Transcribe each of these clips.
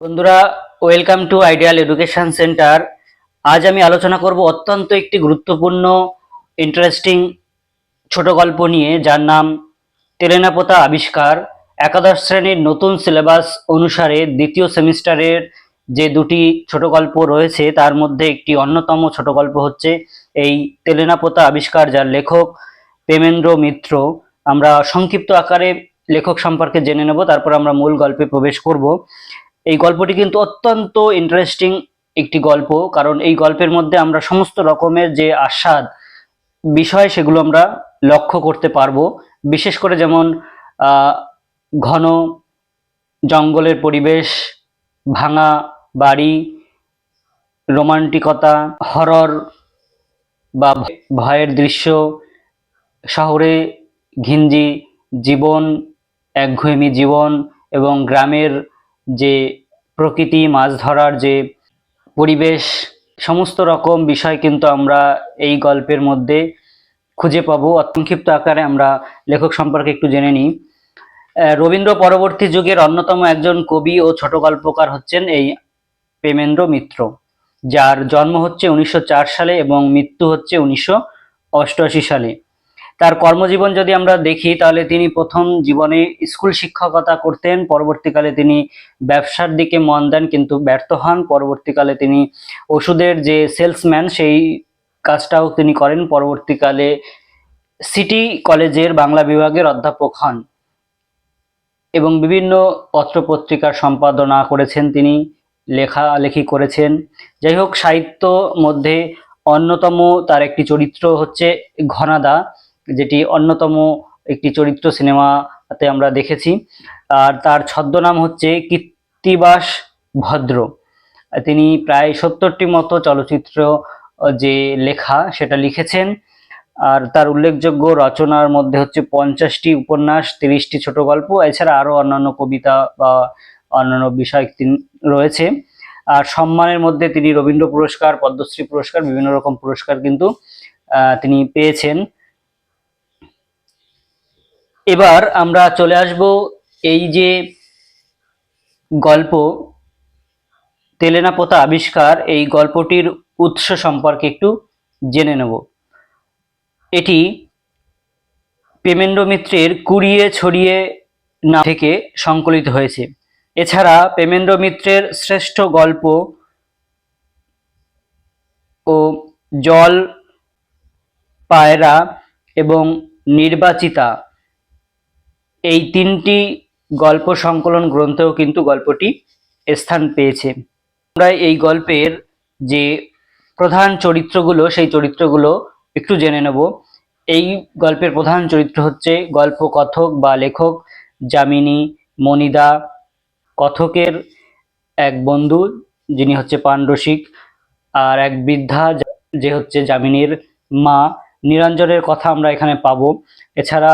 বন্ধুরা, welcome to ideal education centre. আজ আমি আলোচনা করব অত্যন্ত একটি গুরুত্বপূর্ণ ইন্টারেস্টিং ছোট গল্প নিয়ে, যার নাম তেলেনাপোতা আবিষ্কার। একাদশ শ্রেণীর নতুন সিলেবাস অনুসারে দ্বিতীয় সেমিস্টারের যে দুটি ছোট গল্প রয়েছে তার মধ্যে একটি অন্যতম ছোট গল্প হচ্ছে এই তেলেনাপোতা আবিষ্কার, যার লেখক প্রেমেন্দ্র মিত্র। আমরা সংক্ষিপ্ত আকারে লেখক সম্পর্কে জেনে নেব, তারপর আমরা মূল গল্পে প্রবেশ করব। এই গল্পটি কিন্তু অত্যন্ত ইন্টারেস্টিং একটি গল্প, কারণ এই গল্পের মধ্যে আমরা সমস্ত রকমের যে আস্বাদ বিষয় সেগুলো আমরা লক্ষ্য করতে পারবো। বিশেষ করে যেমন আহ, ঘন জঙ্গলের পরিবেশ, ভাঙা বাড়ি, রোমান্টিকতা, হরর বা ভয়ের দৃশ্য, শহরে ঘিঞ্জি জীবন, একঘেয়েমি জীবন, এবং গ্রামের যে প্রকৃতি, মাছ ধরার যে পরিবেশ, সমস্ত রকম বিষয় কিন্তু আমরা এই গল্পের মধ্যে খুঁজে পাবো। সংক্ষিপ্ত আকারে আমরা লেখক সম্পর্কে একটু জেনে নিই। রবীন্দ্র পরবর্তী যুগের অন্যতম একজন কবি ও ছোট গল্পকার হচ্ছেন এই প্রেমেন্দ্র মিত্র, যার জন্ম হচ্ছে 1904 সালে এবং মৃত্যু হচ্ছে 1988 সালে। তার কর্মজীবন যদি আমরা দেখি তাহলে তিনি প্রথম জীবনে স্কুল শিক্ষকতা করতেন, পরবর্তীকালে তিনি ব্যবসার দিকে মন দেন কিন্তু ব্যর্থ হন। পরবর্তীকালে তিনি ওষুধের যে সেলসম্যান সেই কাজটাও তিনি করেন। পরবর্তীকালে সিটি কলেজের বাংলা বিভাগের অধ্যাপক হন এবং বিভিন্ন পত্রপত্রিকার সম্পাদনা করেছেন, তিনি লেখালেখি করেছেন। যাই হোক, সাহিত্য মধ্যে অন্যতম তার একটি চরিত্র হচ্ছে ঘনাদা, যেটি অন্যতম একটি চরিত্র সিনেমাতে আমরা দেখেছি। আর তার ছদ্মনাম হচ্ছে কৃত্তিবাস ভদ্র। তিনি প্রায় 70টি মতো চলচ্চিত্র যে লেখা সেটা লিখেছেন। আর তার উল্লেখযোগ্য রচনার মধ্যে হচ্ছে 50টি উপন্যাস, 30টি ছোট গল্প, এছাড়া আরো অন্যান্য কবিতা বা অন্যান্য বিষয় তিনি রয়েছে। আর সম্মানের মধ্যে তিনি রবীন্দ্র পুরস্কার, পদ্মশ্রী পুরস্কার, বিভিন্ন রকম পুরস্কার কিন্তু তিনি পেয়েছেন। এবার আমরা চলে আসব এই যে গল্প তেলেনাপোতা আবিষ্কার, এই গল্পটির উৎস সম্পর্কে একটু জেনে নেব। এটি প্রেমেন্দ্র মিত্রের কুড়িয়ে ছড়িয়ে নাম থেকে সংকলিত হয়েছে। এছাড়া প্রেমেন্দ্র মিত্রের শ্রেষ্ঠ গল্প ও জল, পায়রা এবং নির্বাচিতা, এই তিনটি গল্প সংকলন গ্রন্থেও কিন্তু গল্পটি স্থান পেয়েছে। আমরা এই গল্পের যে প্রধান চরিত্রগুলো সেই চরিত্রগুলো একটু জেনে নেব। এই গল্পের প্রধান চরিত্র হচ্ছে গল্প কথক বা লেখক যামিনী, মনিদা, কথকের এক বন্ধু যিনি হচ্ছে পানরসিক, আর এক বৃদ্ধা যে হচ্ছে যামিনীর মা। নিরঞ্জনের কথা আমরা এখানে পাবো। এছাড়া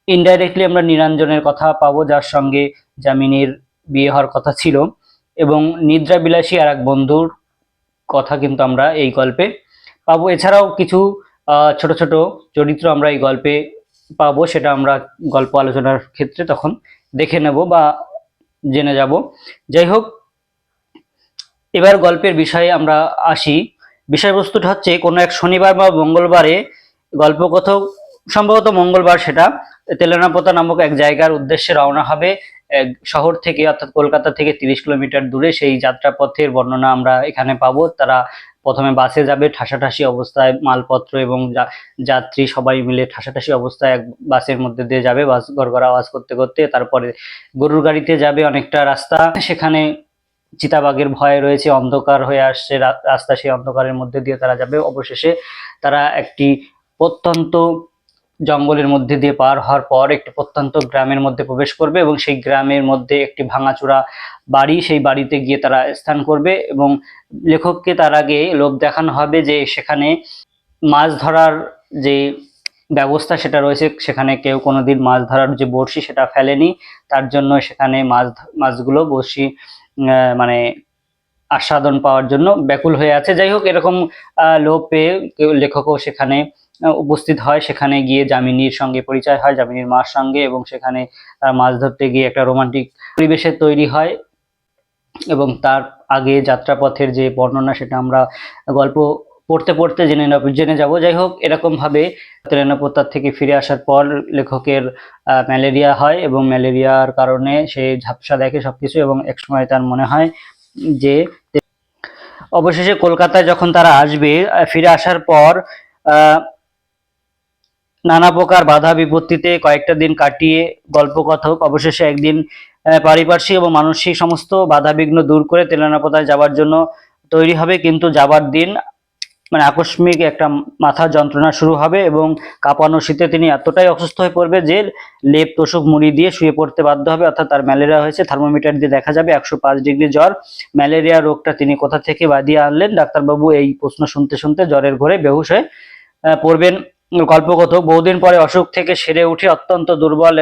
ইনডাইরেক্টলি আমরা নিরঞ্জনের কথা পাবো, যার সঙ্গে যামিনীর বিয়ে হওয়ার কথা ছিল, এবং নিদ্রা বিলাসী আর এক বন্ধুর কথা কিন্তু আমরা এই গল্পে পাবো। এছাড়াও কিছু ছোট ছোট চরিত্র আমরা এই গল্পে পাবো, সেটা আমরা গল্প আলোচনার ক্ষেত্রে তখন দেখে নেব বা জেনে যাব। যাই হোক, এবার গল্পের বিষয়ে আমরা আসি। বিষয়বস্তুটা হচ্ছে কোনো এক শনিবার বা মঙ্গলবারে গল্পকথক, সম্ভবত মঙ্গলবার, সেটা তেলেনাপোতা নামক এক জায়গার উদ্দেশ্যে রওনা হবে এক শহর থেকে, অর্থাৎ কলকাতা থেকে 30 কিলোমিটার দূরে। সেই যাত্রাপথের বর্ণনা আমরা এখানে পাবো। তারা প্রথমে বাসে যাবে, ঠাসাঠাসি অবস্থায় মালপত্র এবং যাত্রী সবাই মিলে ঠাসাঠাসি অবস্থায় এক বাসের মধ্যে দিয়ে যাবে, বাস গড়গড় আওয়াজ করতে করতে। তারপরে গরুর গাড়িতে যাবে অনেকটা রাস্তা, সেখানে চিতাবাঘের ভয় রয়েছে, অন্ধকার হয়ে আসছে রাস্তা, সেই অন্ধকারের মধ্যে দিয়ে তারা যাবে। অবশেষে তারা একটি প্রত্যন্ত জঙ্গলের মধ্যে দিয়ে পার হওয়ার পর একটি প্রত্যন্ত গ্রামের মধ্যে প্রবেশ করবে এবং সেই গ্রামের মধ্যে একটি ভাঙাচোরা বাড়ি, সেই বাড়িতে গিয়ে তারা স্থান করবে। এবং লেখককে তার আগে লোভ দেখানো হবে যে সেখানে মাছ ধরার যে ব্যবস্থা সেটা রয়েছে, সেখানে কেউ কোনোদিন মাছ ধরার যে বড়শি সেটা ফেলেনি, তার জন্য সেখানে মাছগুলো বড়শি মানে আস্বাদন পাওয়ার জন্য ব্যাকুল হয়ে আছে। যাই হোক, এরকম লোভ পেয়ে লেখকও সেখানে উপস্থিত হয়। সেখানে গিয়ে যামিনীর সঙ্গে পরিচয় হয়, যামিনীর মার সঙ্গে, এবং সেখানে মাছ ধরতে গিয়ে একটা রোমান্টিক পরিবেশের তৈরি হয়। এবং তার আগে যাত্রাপথের যে বর্ণনা সেটা আমরা গল্প পড়তে পড়তে জেনে যাব। যাই হোক, এরকমভাবে তেলেনাপোতা থেকে ফিরে আসার পর লেখকের ম্যালেরিয়া হয় এবং ম্যালেরিয়ার কারণে সে ঝাপসা দেখে সবকিছু, এবং একসময় তার মনে হয় যে অবশেষে কলকাতায় যখন তারা আসবে, ফিরে আসার পর নানা প্রকার বাধা বিপত্তিতে কয়েকটা দিন কাটিয়ে গল্পকথক অবশেষে একদিন পারিপার্শ্বিক এবং মানসিক সমস্ত বাধাবিঘ্ন দূর করে তেলেনাপোতায় যাবার জন্য তৈরি হবে। কিন্তু যাবার দিন মানে আকস্মিক একটা মাথার যন্ত্রণা শুরু হবে এবং কাঁপানো শীতে তিনি এতটাই অসুস্থ হয়ে পড়বে যে লেপ তোষক মুড়ি দিয়ে শুয়ে পড়তে বাধ্য হবে। অর্থাৎ তার ম্যালেরিয়া হয়েছে, থার্মোমিটার দিয়ে দেখা যাবে 105 ডিগ্রি জ্বর। ম্যালেরিয়া রোগটা তিনি কোথা থেকে বাঁধিয়ে আনলেন? ডাক্তারবাবু এই প্রশ্ন শুনতে শুনতে জ্বরের ঘোরে বেহুশ হয়ে পড়বেন। গল্পকথক বহুদিন পরে অসুখ থেকে সেরে উঠে অত্যন্ত দুর্বল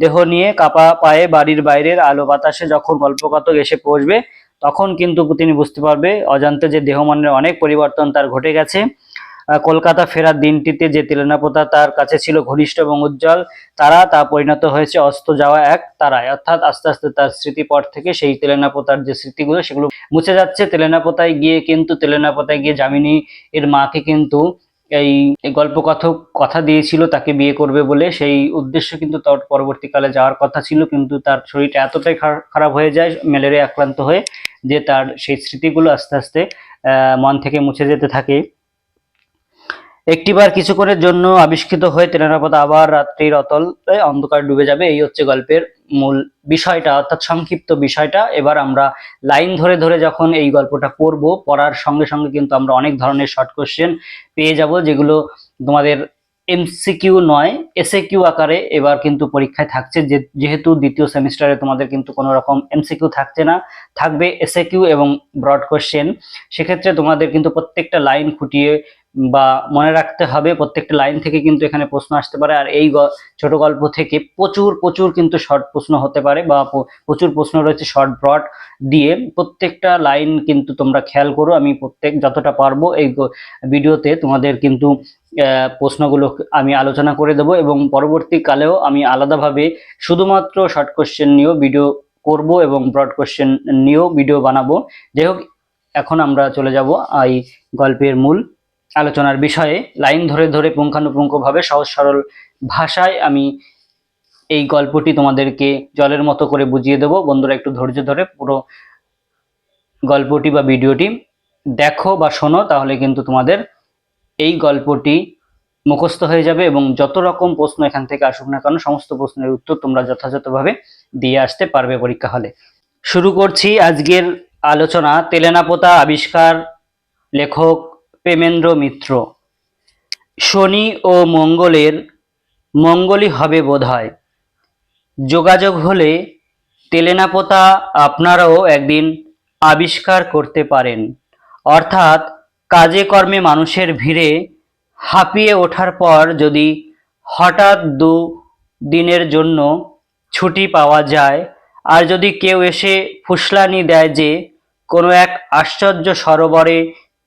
দেহ নিয়ে কাপা পায়ে বাড়ির বাইরের আলো বাতাসে যখন গল্পকথক এসে পৌঁছবে, তখন কিন্তু তিনি বুঝতে পারবে অজান্তে যে দেহমানের অনেক পরিবর্তন তার ঘটে গেছে। কলকাতা ফেরার দিনটিতে যে তেলেনাপোতা তার কাছে ছিল ঘনিষ্ঠ এবং উজ্জ্বল, তা পরিণত হয়েছে অস্ত যাওয়া এক তারায়। অর্থাৎ আস্তে আস্তে তার স্মৃতিপট থেকে সেই তেলেনাপোতার যে স্মৃতিগুলো সেগুলো মুছে যাচ্ছে। তেলেনাপোতায় গিয়ে যামিনী এর মাকে কিন্তু এই গল্পকথক কথা দিয়েছিল তাকে বিয়ে করবে বলে। সেই উদ্দেশ্য কিন্তু তার পরবর্তীকালে যাওয়ার কথা ছিল, কিন্তু তার শরীরটা এতটাই খারাপ হয়ে যায় ম্যালেরিয়া আক্রান্ত হয়ে যে তার সেই স্মৃতিগুলো আস্তে আস্তে মন থেকে মুছে যেতে থাকে। একটিবার কিছুক্ষণের জন্য আবিষ্কৃত হয়ে তেলেনাপোতা আবার রাত্রির অতল অন্ধকার ডুবে যাবে। এই হচ্ছে গল্পের মূল বিষয়টা, অর্থাৎ সংক্ষিপ্ত বিষয়টা। এবার আমরা লাইন ধরে ধরে যখন এই গল্পটা পড়বো, পড়ার সঙ্গে সঙ্গে কিন্তু আমরা অনেক ধরনের শর্ট কোশ্চেন পেয়ে যাব, যেগুলো তোমাদের এমসিকিউ নয় এসএকিউ আকারে এবার কিন্তু পরীক্ষায় থাকছে। যেহেতু দ্বিতীয় সেমিস্টারে তোমাদের কিন্তু কোনো রকম এমসিকিউ থাকছে না, থাকবে এসএকিউ এবং ব্রড কোশ্চেন। সেক্ষেত্রে তোমাদের কিন্তু প্রত্যেকটা লাইন খুঁটিয়ে বা মনে রাখতে হবে, প্রত্যেকটা লাইন থেকে কিন্তু এখানে প্রশ্ন আসতে পারে। আর এই ছোট গল্প থেকে প্রচুর প্রচুর কিন্তু শর্ট প্রশ্ন হতে পারে বা প্রচুর প্রশ্ন রয়েছে শর্ট ব্রড দিয়ে। প্রত্যেকটা লাইন কিন্তু তোমরা খেয়াল করো, আমি যতটা পারবো এই ভিডিওতে তোমাদের কিন্তু প্রশ্নগুলো আমি আলোচনা করে দেবো, এবং পরবর্তীকালেও আমি আলাদাভাবে শুধুমাত্র শর্ট কোশ্চেন নিয়েও ভিডিও করব এবং ব্রড কোশ্চেন নিয়েও ভিডিও বানাবো। যাই হোক, এখন আমরা চলে যাব এই গল্পের মূল আলোচনার বিষয়ে। লাইন ধরে ধরে পুঙ্খানুপুঙ্খভাবে সহজ সরল ভাষায় আমি এই গল্পটি তোমাদেরকে জলের মতো করে বুঝিয়ে দেব। বন্ধুরা, একটু ধৈর্য ধরে পুরো গল্পটি বা ভিডিওটি দেখো বা শোনো, তাহলে কিন্তু তোমাদের এই গল্পটি মুখস্থ হয়ে যাবে এবং যত রকম প্রশ্ন এখান থেকে আসুক না কেন সমস্ত প্রশ্নের উত্তর তোমরা যথাযথভাবে দিয়ে আসতে পারবে পরীক্ষা হলে। শুরু করছি আজকের আলোচনা। তেলেনাপোতা আবিষ্কার, লেখক প্রেমেন্দ্র মিত্র। শনি ও মঙ্গলের মঙ্গলই হবে বোধহয়। যোগাযোগ হলে তেলেনাপোতা আপনারাও একদিন আবিষ্কার করতে পারেন। অর্থাৎ কাজে কর্মে মানুষের ভিড়ে হাঁপিয়ে ওঠার পর যদি হঠাৎ দিনের জন্য ছুটি পাওয়া যায়, আর যদি কেউ এসে ফুসলানি দেয় যে কোনো এক আশ্চর্য সরোবরে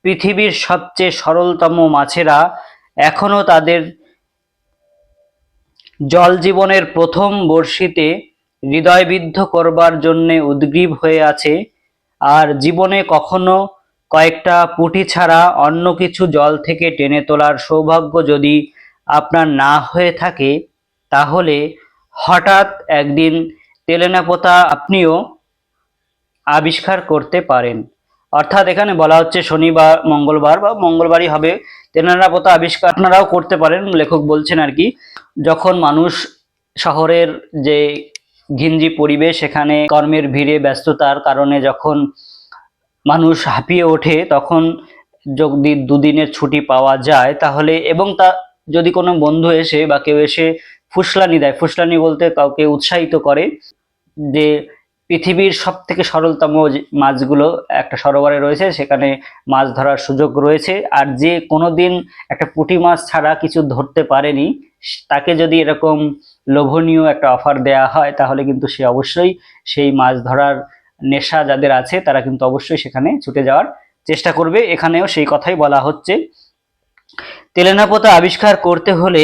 পৃথিবীর সবচেয়ে সরলতম মাছেরা এখনো তাদের জল জীবনের প্রথম বর্ষিতে হৃদয়বিদ্ধ করবার জন্যে উদ্গ্রীব হয়ে আছে, আর জীবনে কখনো কয়েকটা পুঁটি ছাড়া অন্য কিছু জল থেকে টেনে তোলার সৌভাগ্য যদি আপনার না হয়ে থাকে, তাহলে হঠাৎ একদিন তেলেনাপোতা আপনিও আবিষ্কার করতে পারেন। অর্থাৎ এখানে বলা হচ্ছে শনিবার মঙ্গলবার বা মঙ্গলবারই হবে তেলেনাপোতা আবিষ্কার আপনারাও করতে পারেন। লেখক বলছেন আর কি, যখন মানুষ শহরের যে ঘিঞ্জি পরিবেশ, সেখানে কর্মের ভিড়ে ব্যস্ততার কারণে যখন মানুষ হাঁপিয়ে ওঠে, তখন যদি দুদিনের ছুটি পাওয়া যায় তাহলে, এবং তা যদি কোনো বন্ধু এসে বা কেউ এসে ফুসলানি দেয়, ফুসলানি বলতে কাউকে উৎসাহিত করে যে পৃথিবীর সব থেকে সরলতম মাছগুলো একটা সরোবরে রয়েছে, সেখানে মাছ ধরার সুযোগ রয়েছে, আর যে কোনোদিন একটা পুঁটি মাছ ছাড়া কিছু ধরতে পারেনি তাকে যদি এরকম লোভনীয় একটা অফার দেয়া হয়, তাহলে কিন্তু সে অবশ্যই সেই মাছ ধরার নেশা যাদের আছে তারা কিন্তু অবশ্যই সেখানে ছুটে যাওয়ার চেষ্টা করবে। এখানেও সেই কথাই বলা হচ্ছে। তেলেনাপোতা আবিষ্কার করতে হলে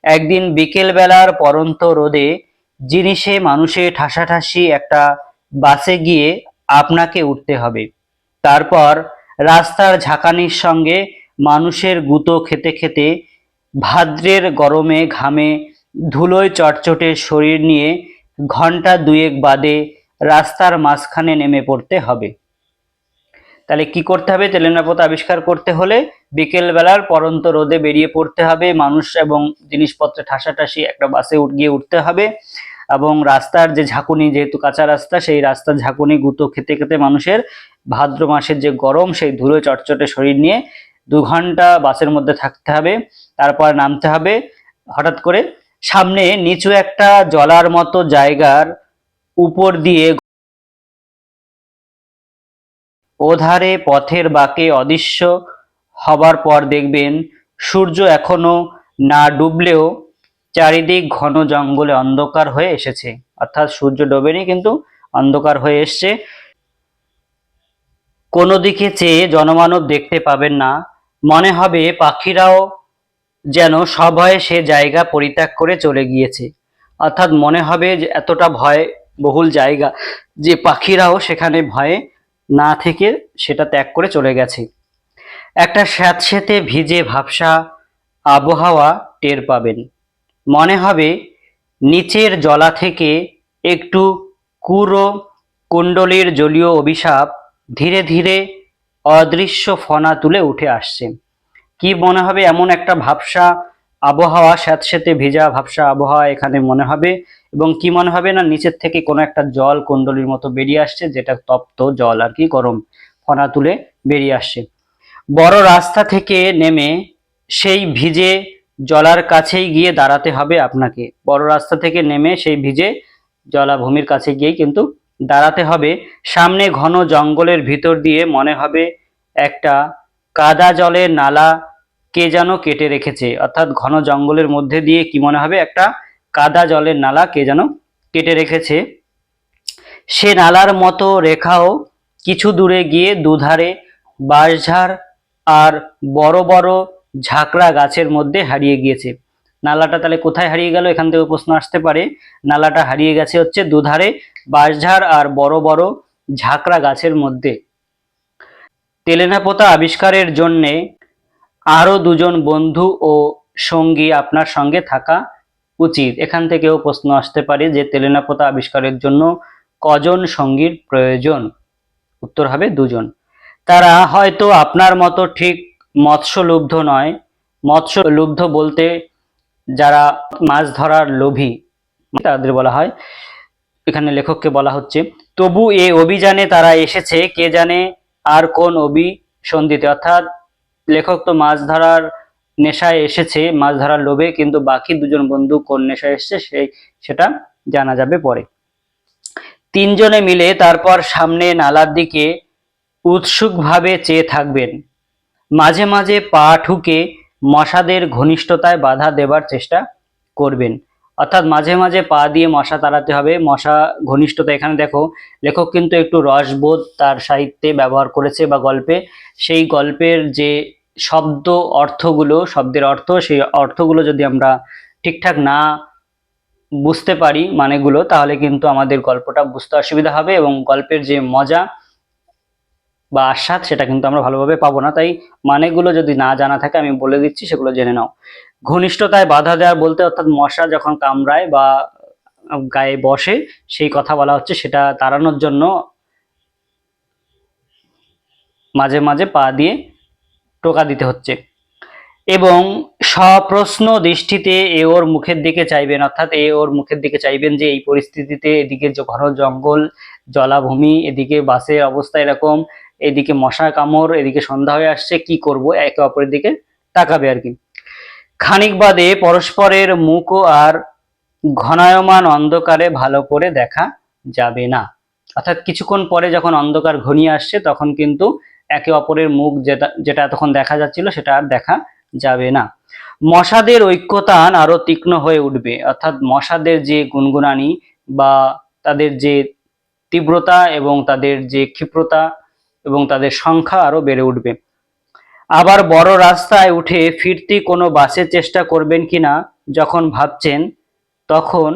একদিন বিকেল বেলার পরন্ত রোদে জিনিসে মানুষে ঠাসাঠাসি একটা বাসে গিয়ে আপনাকে উঠতে হবে। তারপর রাস্তার ঝাঁকানির সঙ্গে মানুষের গুঁতো খেতে খেতে ভাদ্রের গরমে ঘামে ধুলোয় চটচটে শরীর নিয়ে ঘন্টা দুয়েক বাদে রাস্তার মাঝখানে নেমে পড়তে হবে। তাহলে কি করতে হবে? তেলেনাপোতা আবিষ্কার করতে হলে বিকেল বেলার পড়ন্ত রোদে বেরিয়ে পড়তে হবে, মানুষ এবং জিনিসপত্রে ঠাসাঠাসি একটা বাসে গিয়ে উঠতে হবে, এবং রাস্তার যে ঝাঁকুনি, যেহেতু কাঁচা রাস্তা, সেই রাস্তার ঝাঁকুনি গুঁতো খেতে খেতে মানুষের ভাদ্র মাসের যে গরম, সেই ধুলো চটচটে শরীর নিয়ে 2 ঘন্টা বাসের মধ্যে থাকতে হবে। তারপর নামতে হবে। হঠাৎ করে সামনে নিচু একটা জলার মতো জায়গার উপর দিয়ে ওধারে পথের বাঁকে অদৃশ্য হবার পর দেখবেন সূর্য এখনো না ডুবলেও চারিদিক ঘন জঙ্গলে অন্ধকার হয়ে এসেছে। অর্থাৎ সূর্য ডোবেনি, কিন্তু অন্ধকার হয়ে এসছে। কোনো দিকে চেয়ে জনমানব দেখতে পাবেন না। মনে হবে পাখিরাও যেন সভয়ে সে জায়গা পরিত্যাগ করে চলে গিয়েছে। অর্থাৎ মনে হবে যে এতটা ভয় বহুল জায়গা যে পাখিরাও সেখানে ভয়ে না থেকে সেটা ত্যাগ করে চলে গেছে। একটা স্যাঁতসেঁতে ভিজে ভাবসা আবহাওয়া টের পাবেন। মনে হবে নিচের জলা থেকে একটু কুরো কুণ্ডলীর জলীয় অভিশাপ ধীরে ধীরে অদৃশ্য ফনা তুলে উঠে আসছে। কি মনে হবে? এমন একটা ভাবসা আবহাওয়া, স্যাঁতসেঁতে ভেজা ভাবসা আবহাওয়া এখানে মনে হবে। এবং কি মনে হবে? না নিচের থেকে কোনো একটা জল কুণ্ডলীর মতো বেরিয়ে আসছে, যেটা তপ্ত জল আর কি, গরম ফনা তুলে বেরিয়ে আসছে। বড় রাস্তা থেকে নেমে সেই ভিজে জলার কাছেই গিয়ে দাঁড়াতে হবে আপনাকে। বড় রাস্তা থেকে নেমে সেই ভিজে জলাভূমির কাছে গিয়েই কিন্তু দাঁড়াতে হবে। সামনে ঘন জঙ্গলের ভিতর দিয়ে মনে হবে একটা কাদা জলের নালা কে যেন কেটে রেখেছে। অর্থাৎ ঘন জঙ্গলের মধ্যে দিয়ে কি মনে হবে? একটা কাদা জলের নালা কে যেন কেটে রেখেছে। সে নালার মতো রেখাও কিছু দূরে গিয়ে দুধারে বাঁশঝাড় আর বড় বড় ঝাঁকড়া গাছের মধ্যে হারিয়ে গিয়েছে। নালাটা তাহলে কোথায় হারিয়ে গেল? এখান থেকে প্রশ্ন আসতে পারে। নালাটা হারিয়ে গেছে হচ্ছে দুধারে বাঁশঝাড় আর বড় বড় ঝাঁকড়া গাছের মধ্যে। তেলেনাপোতা আবিষ্কারের জন্যে আরো 2জন বন্ধু ও সঙ্গী আপনার সঙ্গে থাকা উচিত। এখান থেকেও প্রশ্ন আসতে পারে যে তেলেনাপোতা আবিষ্কারের জন্য কজন সঙ্গীর প্রয়োজন? উত্তর হবে 2জন। তারা হয়তো আপনার মতো ঠিক মৎস্যলুব্ধ নয়। মৎস্যলুব্ধ বলতে যারা মাছ ধরার লোভী তাদের বলা হয়, এখানে লেখককে বলা হচ্ছে। তবু এ অভিযানে তারা এসেছে কে জানে আর কোন অভিসন্ধিতে। অর্থাৎ লেখক তো মাছ ধরার নেশায় এসেছে, মাছ ধরার লোভে, কিন্তু বাকি 2জন বন্ধু কোন নেশায় এসেছে সেটা জানা যাবে পরে। 3জনে মিলে তারপর সামনে নালার দিকে উৎসুকভাবে চেয়ে থাকবেন। মাঝে মাঝে পা ঠুকে মশাদের ঘনিষ্ঠতায় বাধা দেবার চেষ্টা করবেন। অর্থাৎ মাঝে মাঝে পা দিয়ে মশা তাড়াতে হবে। মশা ঘনিষ্ঠতা, এখানে দেখো লেখক কিন্তু একটু রসবোধ তার সাহিত্যে ব্যবহার করেছে বা গল্পে। সেই গল্পের যে শব্দ অর্থগুলো, শব্দের অর্থ, সেই অর্থগুলো যদি আমরা ঠিকঠাক না বুঝতে পারি মানেগুলো, তাহলে কিন্তু আমাদের গল্পটা বুঝতে অসুবিধা হবে এবং গল্পের যে মজা বা আস্বাদ সেটা কিন্তু আমরা ভালোভাবে পাবো না। তাই মানেগুলো যদি না জানা থাকে আমি বলে দিচ্ছি, সেগুলো জেনে নাও। ঘনিষ্ঠতায় বাধা দেওয়া বলতে অর্থাৎ মশা যখন কামড়ায় বা গায়ে বসে সেই কথা বলা হচ্ছে। সেটা তাড়ানোর জন্য মাঝে মাঝে পা দিয়ে টোকা দিতে হচ্ছে। এবং সপ্রশ্ন দৃষ্টিতে এ ওর মুখের দিকে চাইবেন। অর্থাৎ এ ওর মুখের দিকে চাইবেন যে এই পরিস্থিতিতে এদিকে ঘন জঙ্গল, জলাভূমি, এদিকে বাসের অবস্থা এরকম, এদিকে মশা কামড়, এদিকে সন্ধ্যা হয়ে আসছে, কি করব? একে অপরের দিকে তাকাবে আর কি। খানিক বাদে পরস্পরের মুখও আর ঘনায়মান অন্ধকারে ভালো করে দেখা যাবে না। অর্থাৎ কিছুক্ষণ পরে যখন অন্ধকার ঘনিয়ে আসছে তখন কিন্তু একে অপরের মুখ যেটা এতক্ষণ দেখা যাচ্ছিল সেটা আর দেখা যাবে না। মশাদের ঐক্যতান আরো তীক্ষ্ণ হয়ে উঠবে। অর্থাৎ মশাদের যে গুনগুনানি বা তাদের যে তীব্রতা এবং তাদের যে ক্ষিপ্রতা এবং তাদের সংখ্যা আরো বেড়ে উঠবে। আবার বড় রাস্তায় উঠে ফিরতি কোনো বাসের চেষ্টা করবেন কিনা যখন ভাবছেন, তখন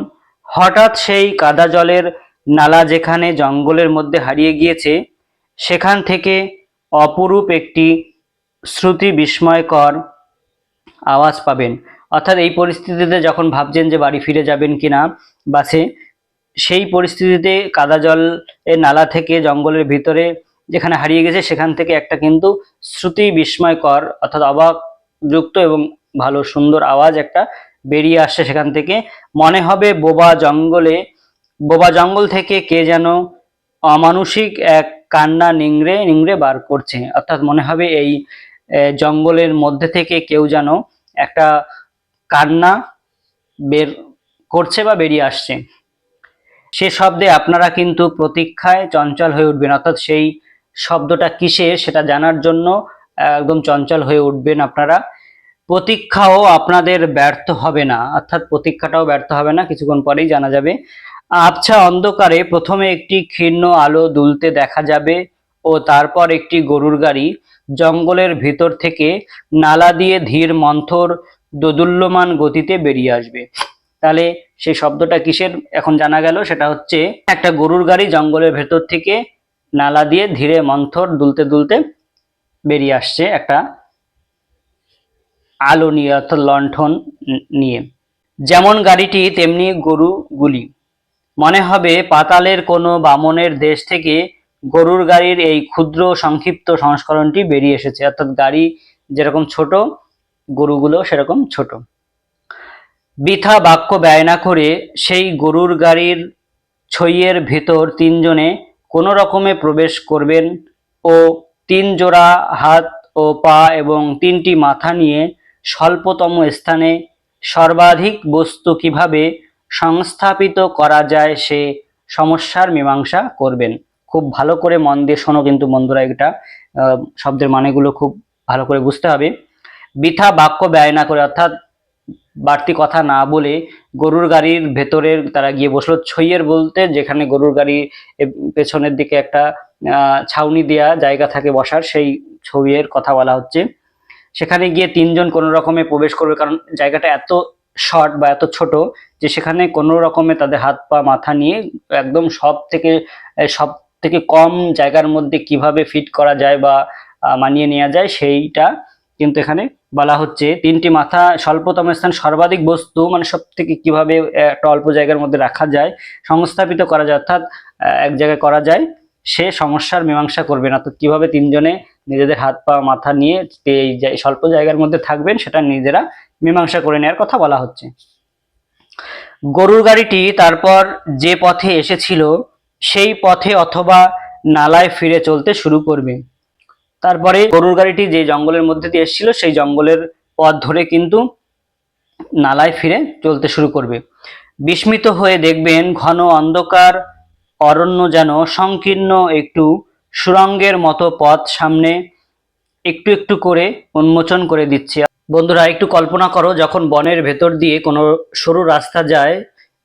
হঠাৎ সেই কাদা জলের নালা যেখানে জঙ্গলের মধ্যে হারিয়ে গিয়েছে সেখান থেকে অপরূপ একটি শ্রুতি বিস্ময়কর আওয়াজ পাবেন। অর্থাৎ এই পরিস্থিতিতে যখন ভাবছেন যে বাড়ি ফিরে যাবেন কিনা বাসে, সেই পরিস্থিতিতে কাদা জল এর নালা থেকে জঙ্গলের ভিতরে যেখানে হারিয়ে গেছে সেখান থেকে একটা কিন্তু শ্রুতি বিস্ময়কর অর্থাৎ অবাকযুক্ত এবং ভালো সুন্দর আওয়াজ একটা বেরিয়ে আসছে সেখান থেকে। মনে হবে বোবা জঙ্গল থেকে কে যেন অমানুষিক এক কান্না নিংড়ে নিংড়ে বার করছে। অর্থাৎ মনে হবে এই জঙ্গলের মধ্যে থেকে কেউ যেন একটা কান্না বের করছে বা বেরিয়ে আসছে। সে শব্দে আপনারা কিন্তু প্রতীক্ষায় চঞ্চল হয়ে উঠবেন, অর্থাৎ সেই শব্দটা কিসের সেটা জানার জন্য একদম চঞ্চল হয়ে উঠবেন আপনারা। প্রতীক্ষাও আপনাদের ব্যর্থ হবে না, অর্থাৎ প্রতীক্ষাটাও ব্যর্থ হবে না, কিছুক্ষণ পরেই জানা যাবে। আবছা অন্ধকারে প্রথমে একটি ক্ষীণ আলো দুলতে দেখা যাবে ও তারপর একটি গরুর গাড়ি জঙ্গলের ভিতর থেকে নালা দিয়ে ধীর মন্থর দোদুল্যমান গতিতে বেরিয়ে আসবে। তাহলে সেই শব্দটা কিসের এখন জানা গেল, সেটা হচ্ছে একটা গরুর গাড়ি জঙ্গলের ভেতর থেকে নালা দিয়ে ধীরে মন্থর দুলতে দুলতে বেরিয়ে আসছে একটা আলো নিয়ে, অর্থাৎ লণ্ঠন নিয়ে। যেমন গাড়িটি তেমনি গরুগুলি। মনে হবে পাতালের কোনো বামনের দেশ থেকে গরুর গাড়ির এই ক্ষুদ্র সংক্ষিপ্ত সংস্করণটি বেরিয়ে এসেছে। অর্থাৎ গাড়ি যেরকম ছোট, গরুগুলো সেরকম ছোট। বৃথা বাক্য ব্যয় না করে সেই গরুর গাড়ির ছইয়ের ভেতর তিনজনে কোনো রকমে প্রবেশ করবেন ও ৩ জোড়া হাত ও পা এবং ৩টি মাথা নিয়ে স্বল্পতম স্থানে সর্বাধিক বস্তু কিভাবে সংস্থাপিত করা যায় সে সমস্যার মীমাংসা করবেন। খুব ভালো করে মন দিয়ে শোনো কিন্তু বন্ধুরা, এটা শব্দের মানেগুলো খুব ভালো করে বুঝতে হবে। বৃথা বাক্য ব্যয় না করে, অর্থাৎ বাড়তি কথা না বলে গরুর গাড়ির ভেতরের তারা গিয়ে বসলো। ছইয়ের বলতে যেখানে গরুর গাড়ি পেছনের দিকে একটা ছাউনি দেওয়া জায়গা থাকে বসার, সেই ছইয়ের কথা বলা হচ্ছে। সেখানে গিয়ে তিনজন কোনো রকমে প্রবেশ করবে, কারণ জায়গাটা এত শর্ট বা এত ছোট যে সেখানে কোনো রকমে তাদের হাত পা মাথা নিয়ে একদম সব থেকে কম জায়গার মধ্যে কিভাবে ফিট করা যায় বা মানিয়ে নেওয়া যায় সেইটা কিন্তু এখানে বলা হচ্ছে। ৩টি মাথা, স্বল্পতম স্থান, সর্বাধিক বস্তু, মানে সব থেকে কিভাবে একটা অল্প জায়গার মধ্যে রাখা যায়, সংস্থাপিত করা যায়, অর্থাৎ এক জায়গায় করা যায়, সে সমস্যার মীমাংসা করবেন। অর্থাৎ কিভাবে তিনজনে নিজেদের হাত পা মাথা নিয়ে এই স্বল্প জায়গার মধ্যে থাকবেন সেটা নিজেরা মীমাংসা করে নেওয়ার কথা বলা হচ্ছে। গরুর গাড়িটি তারপর যে পথে এসেছিল সেই পথে অথবা নালায় ফিরে চলতে শুরু করবে। তারপরে গরুর গাড়িটি যে জঙ্গলের মধ্যে দিয়ে এসেছিল সেই জঙ্গলের পথ ধরে কিন্তু নালায় ফিরে চলতে শুরু করবে। বিস্মিত হয়ে দেখবেন ঘন অন্ধকার অরণ্য যেন সংকীর্ণ একটু সুড়ঙ্গের মতো পথ সামনে একটু একটু করে উন্মোচন করে দিচ্ছে। বন্ধুরা একটু কল্পনা করো, যখন বনের ভেতর দিয়ে কোনো সরু রাস্তা যায়,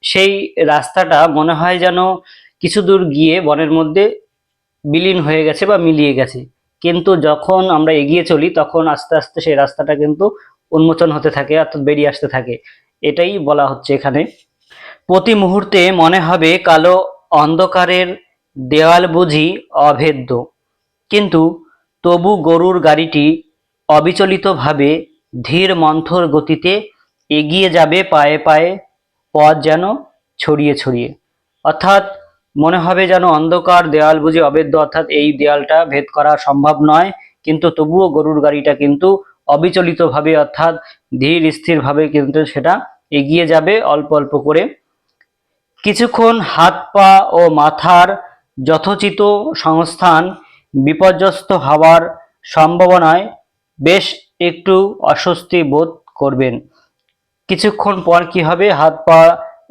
সেই রাস্তাটা মনে হয় যেন কিছু দূর গিয়ে বনের মধ্যে বিলীন হয়ে গেছে বা মিলিয়ে গেছে, কিন্তু যখন আমরা এগিয়ে চলি তখন আস্তে আস্তে সেই রাস্তাটা কিন্তু উন্মোচন হতে থাকে, অর্থাৎ বেরিয়ে আসতে থাকে। এটাই বলা হচ্ছে এখানে। প্রতি মুহূর্তে মনে হবে কালো অন্ধকারের দেওয়াল বুঝি অভেদ্য, কিন্তু তবু গরুর গাড়িটি অবিচলিতভাবে ধীর মন্থর গতিতে এগিয়ে যাবে পায়ে পায়ে, পথ যেন ছড়িয়ে ছড়িয়ে। অর্থাৎ মনে হবে যেন অন্ধকার দেওয়াল বুঝি অভেদ্য, অর্থাৎ এই দেওয়ালটা ভেদ করা সম্ভব নয়, কিন্তু তবুও গরুর গাড়িটা কিন্তু অবিচলিতভাবে অর্থাৎ ধীর স্থিরভাবে কিন্তু সেটা এগিয়ে যাবে অল্প অল্প করে। কিছুক্ষণ হাত পা ও মাথার যথোচিত সংস্থান বিপর্যস্ত হওয়ার সম্ভাবনায় বেশ একটু অস্বস্তি বোধ করবেন। কিছুক্ষণ পর কি হবে, হাত পা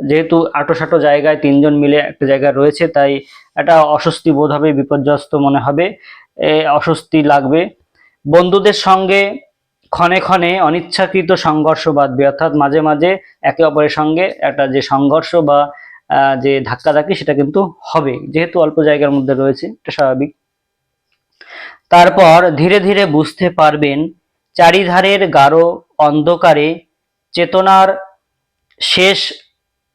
যেহেতু আঁটো জায়গায় তিনজন মিলে একটা জায়গায় রয়েছে, তাই একটা অস্বস্তি বোধ হবে, বিপর্যস্ত মনে হবে, অস্বস্তি লাগবে। বন্ধুদের সঙ্গে ক্ষণে ক্ষণে অনিচ্ছাকৃত সংঘর্ষ বাঁধবে, অর্থাৎ মাঝে মাঝে একে অপরের সঙ্গে একটা যে সংঘর্ষ বা যে ধাক্কাধাক্কি সেটা কিন্তু হবে, যেহেতু অল্প জায়গার মধ্যে রয়েছে, এটা স্বাভাবিক। তারপর ধীরে ধীরে বুঝতে পারবেন চারিধারের গাঢ় অন্ধকারে চেতনার শেষ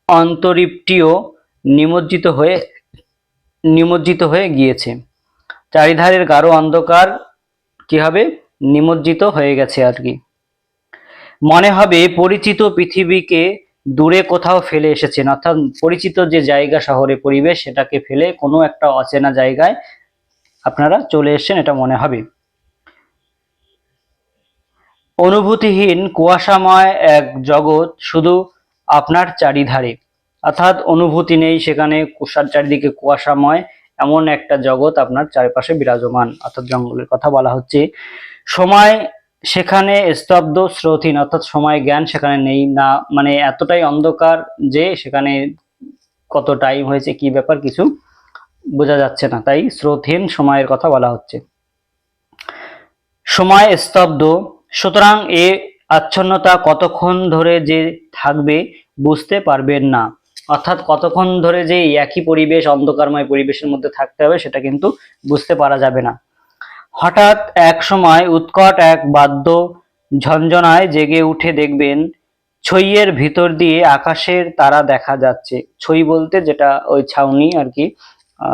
অন্তরীপটিও নিমজ্জিত হয়ে নিমজ্জিত হয়ে গিয়েছে। চারিধারের গাঢ় অন্ধকার কি হবে, নিমজ্জিত হয়ে গেছে আর কি। মনে হবে পরিচিত পৃথিবীকে দূরে কোথাও ফেলে এসেছেন, অর্থাৎ পরিচিত যে জায়গা, শহরে পরিবেশ, সেটাকে ফেলে কোনো একটা অচেনা জায়গায় আপনারা চলে এসেছেন, এটা মনে হবে। অনুভূতিহীন কুয়াশাময় এক জগৎ শুধু আপনার চারিধারে, অর্থাৎ অনুভূতি নেই সেখানে, কুয়াশার চারিদিকে কুয়াশাময় এমন একটা জগৎ আপনার চারপাশে বিরাজমান, অর্থাৎ জঙ্গলের কথা বলা হচ্ছে। সময় সেখানে স্তব্ধ স্রোতহীন, অর্থাৎ সময় জ্ঞান সেখানে নেই, না মানে এতটাই অন্ধকার যে সেখানে কত টাইম হয়েছে, কি ব্যাপার, কিছু বোঝা যাচ্ছে না, তাই স্রোতহীন সময়ের কথা বলা হচ্ছে। সময় স্তব্ধ, সুতরাং এ আচ্ছন্নতা কতক্ষণ ধরে যে থাকবে বুঝতে পারবেন না, অর্থাৎ কতক্ষণ ধরে যে একই পরিবেশ, অন্ধকারময় পরিবেশের মধ্যে থাকতে হবে সেটা কিন্তু বুঝতে পারা যাবে না। হঠাৎ এক সময় উৎকট এক বাদ্য ঝঞ্ঝনায় জেগে উঠে দেখবেন ছইয়ের ভিতর দিয়ে আকাশের তারা দেখা যাচ্ছে। ছই বলতে যেটা ওই ছাউনি আর কি,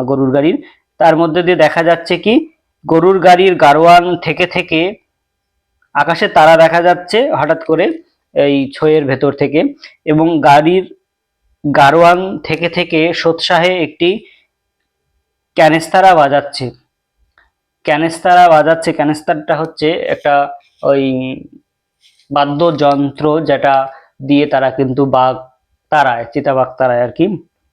গরুর গাড়ির, তার মধ্যে দিয়ে দেখা যাচ্ছে কি, গরুর গাড়ির গাড়োয়ান থেকে থেকে আকাশে তারা দেখা যাচ্ছে হঠাৎ করে এই ছইয়ের ভেতর থেকে, এবং গাড়ির গাড়োয়ান থেকে থেকে সোৎসাহে একটি ক্যানেস্তারা বাজাচ্ছে। ক্যানেস্তারা বাজাচ্ছে, ক্যানেস্তারটা হচ্ছে একটা ওই বাদ্যযন্ত্র যেটা দিয়ে তারা কিন্তু বাঘ তাড়ায়, চিতাবাঘ তাড়ায় আর কি।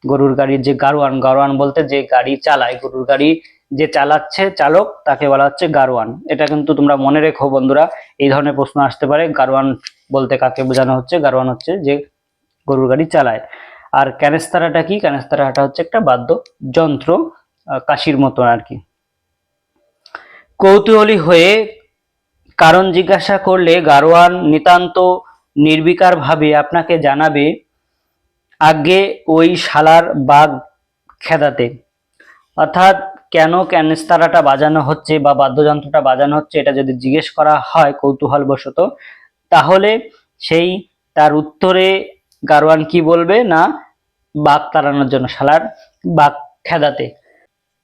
গরুর গাড়ির যে গাড়োয়ান, গাড়োয়ান বলতে যে গাড়ি চালায়, গরুর গাড়ি যে চালাচ্ছে চালক, তাকে বলা হচ্ছে গাড়োয়ান। এটা কিন্তু তোমরা মনে রেখো বন্ধুরা, এই ধরনের প্রশ্ন আসতে পারে। গাড়োয়ান বলতে কাকে বোঝানো হচ্ছে? গাড়োয়ান হচ্ছে যে গরুর গাড়ি চালায়। আর ক্যানেস্তারাটা কি? ক্যানেস্তারাটা হচ্ছে একটা বাদ্যযন্ত্র, কাশির মতো আর কি। কৌতূহলী হয়ে কারণ জিজ্ঞাসা করলে গাড়োয়ান নিতান্ত নির্বিকার ভাবে আপনাকে জানাবে, আগে ওই শালার বাঘ খেদাতে। অর্থাৎ কেন ক্যানেস্তারাটা বাজানো হচ্ছে বা বাদ্যযন্ত্রটা বাজানো হচ্ছে, এটা যদি জিজ্ঞেস করা হয় কৌতূহলবশত, তাহলে সেই তার উত্তরে গাড়োয়ান কি বলবে না, বাঘ তাড়ানোর জন্য, শালার বাঘ খেদাতে।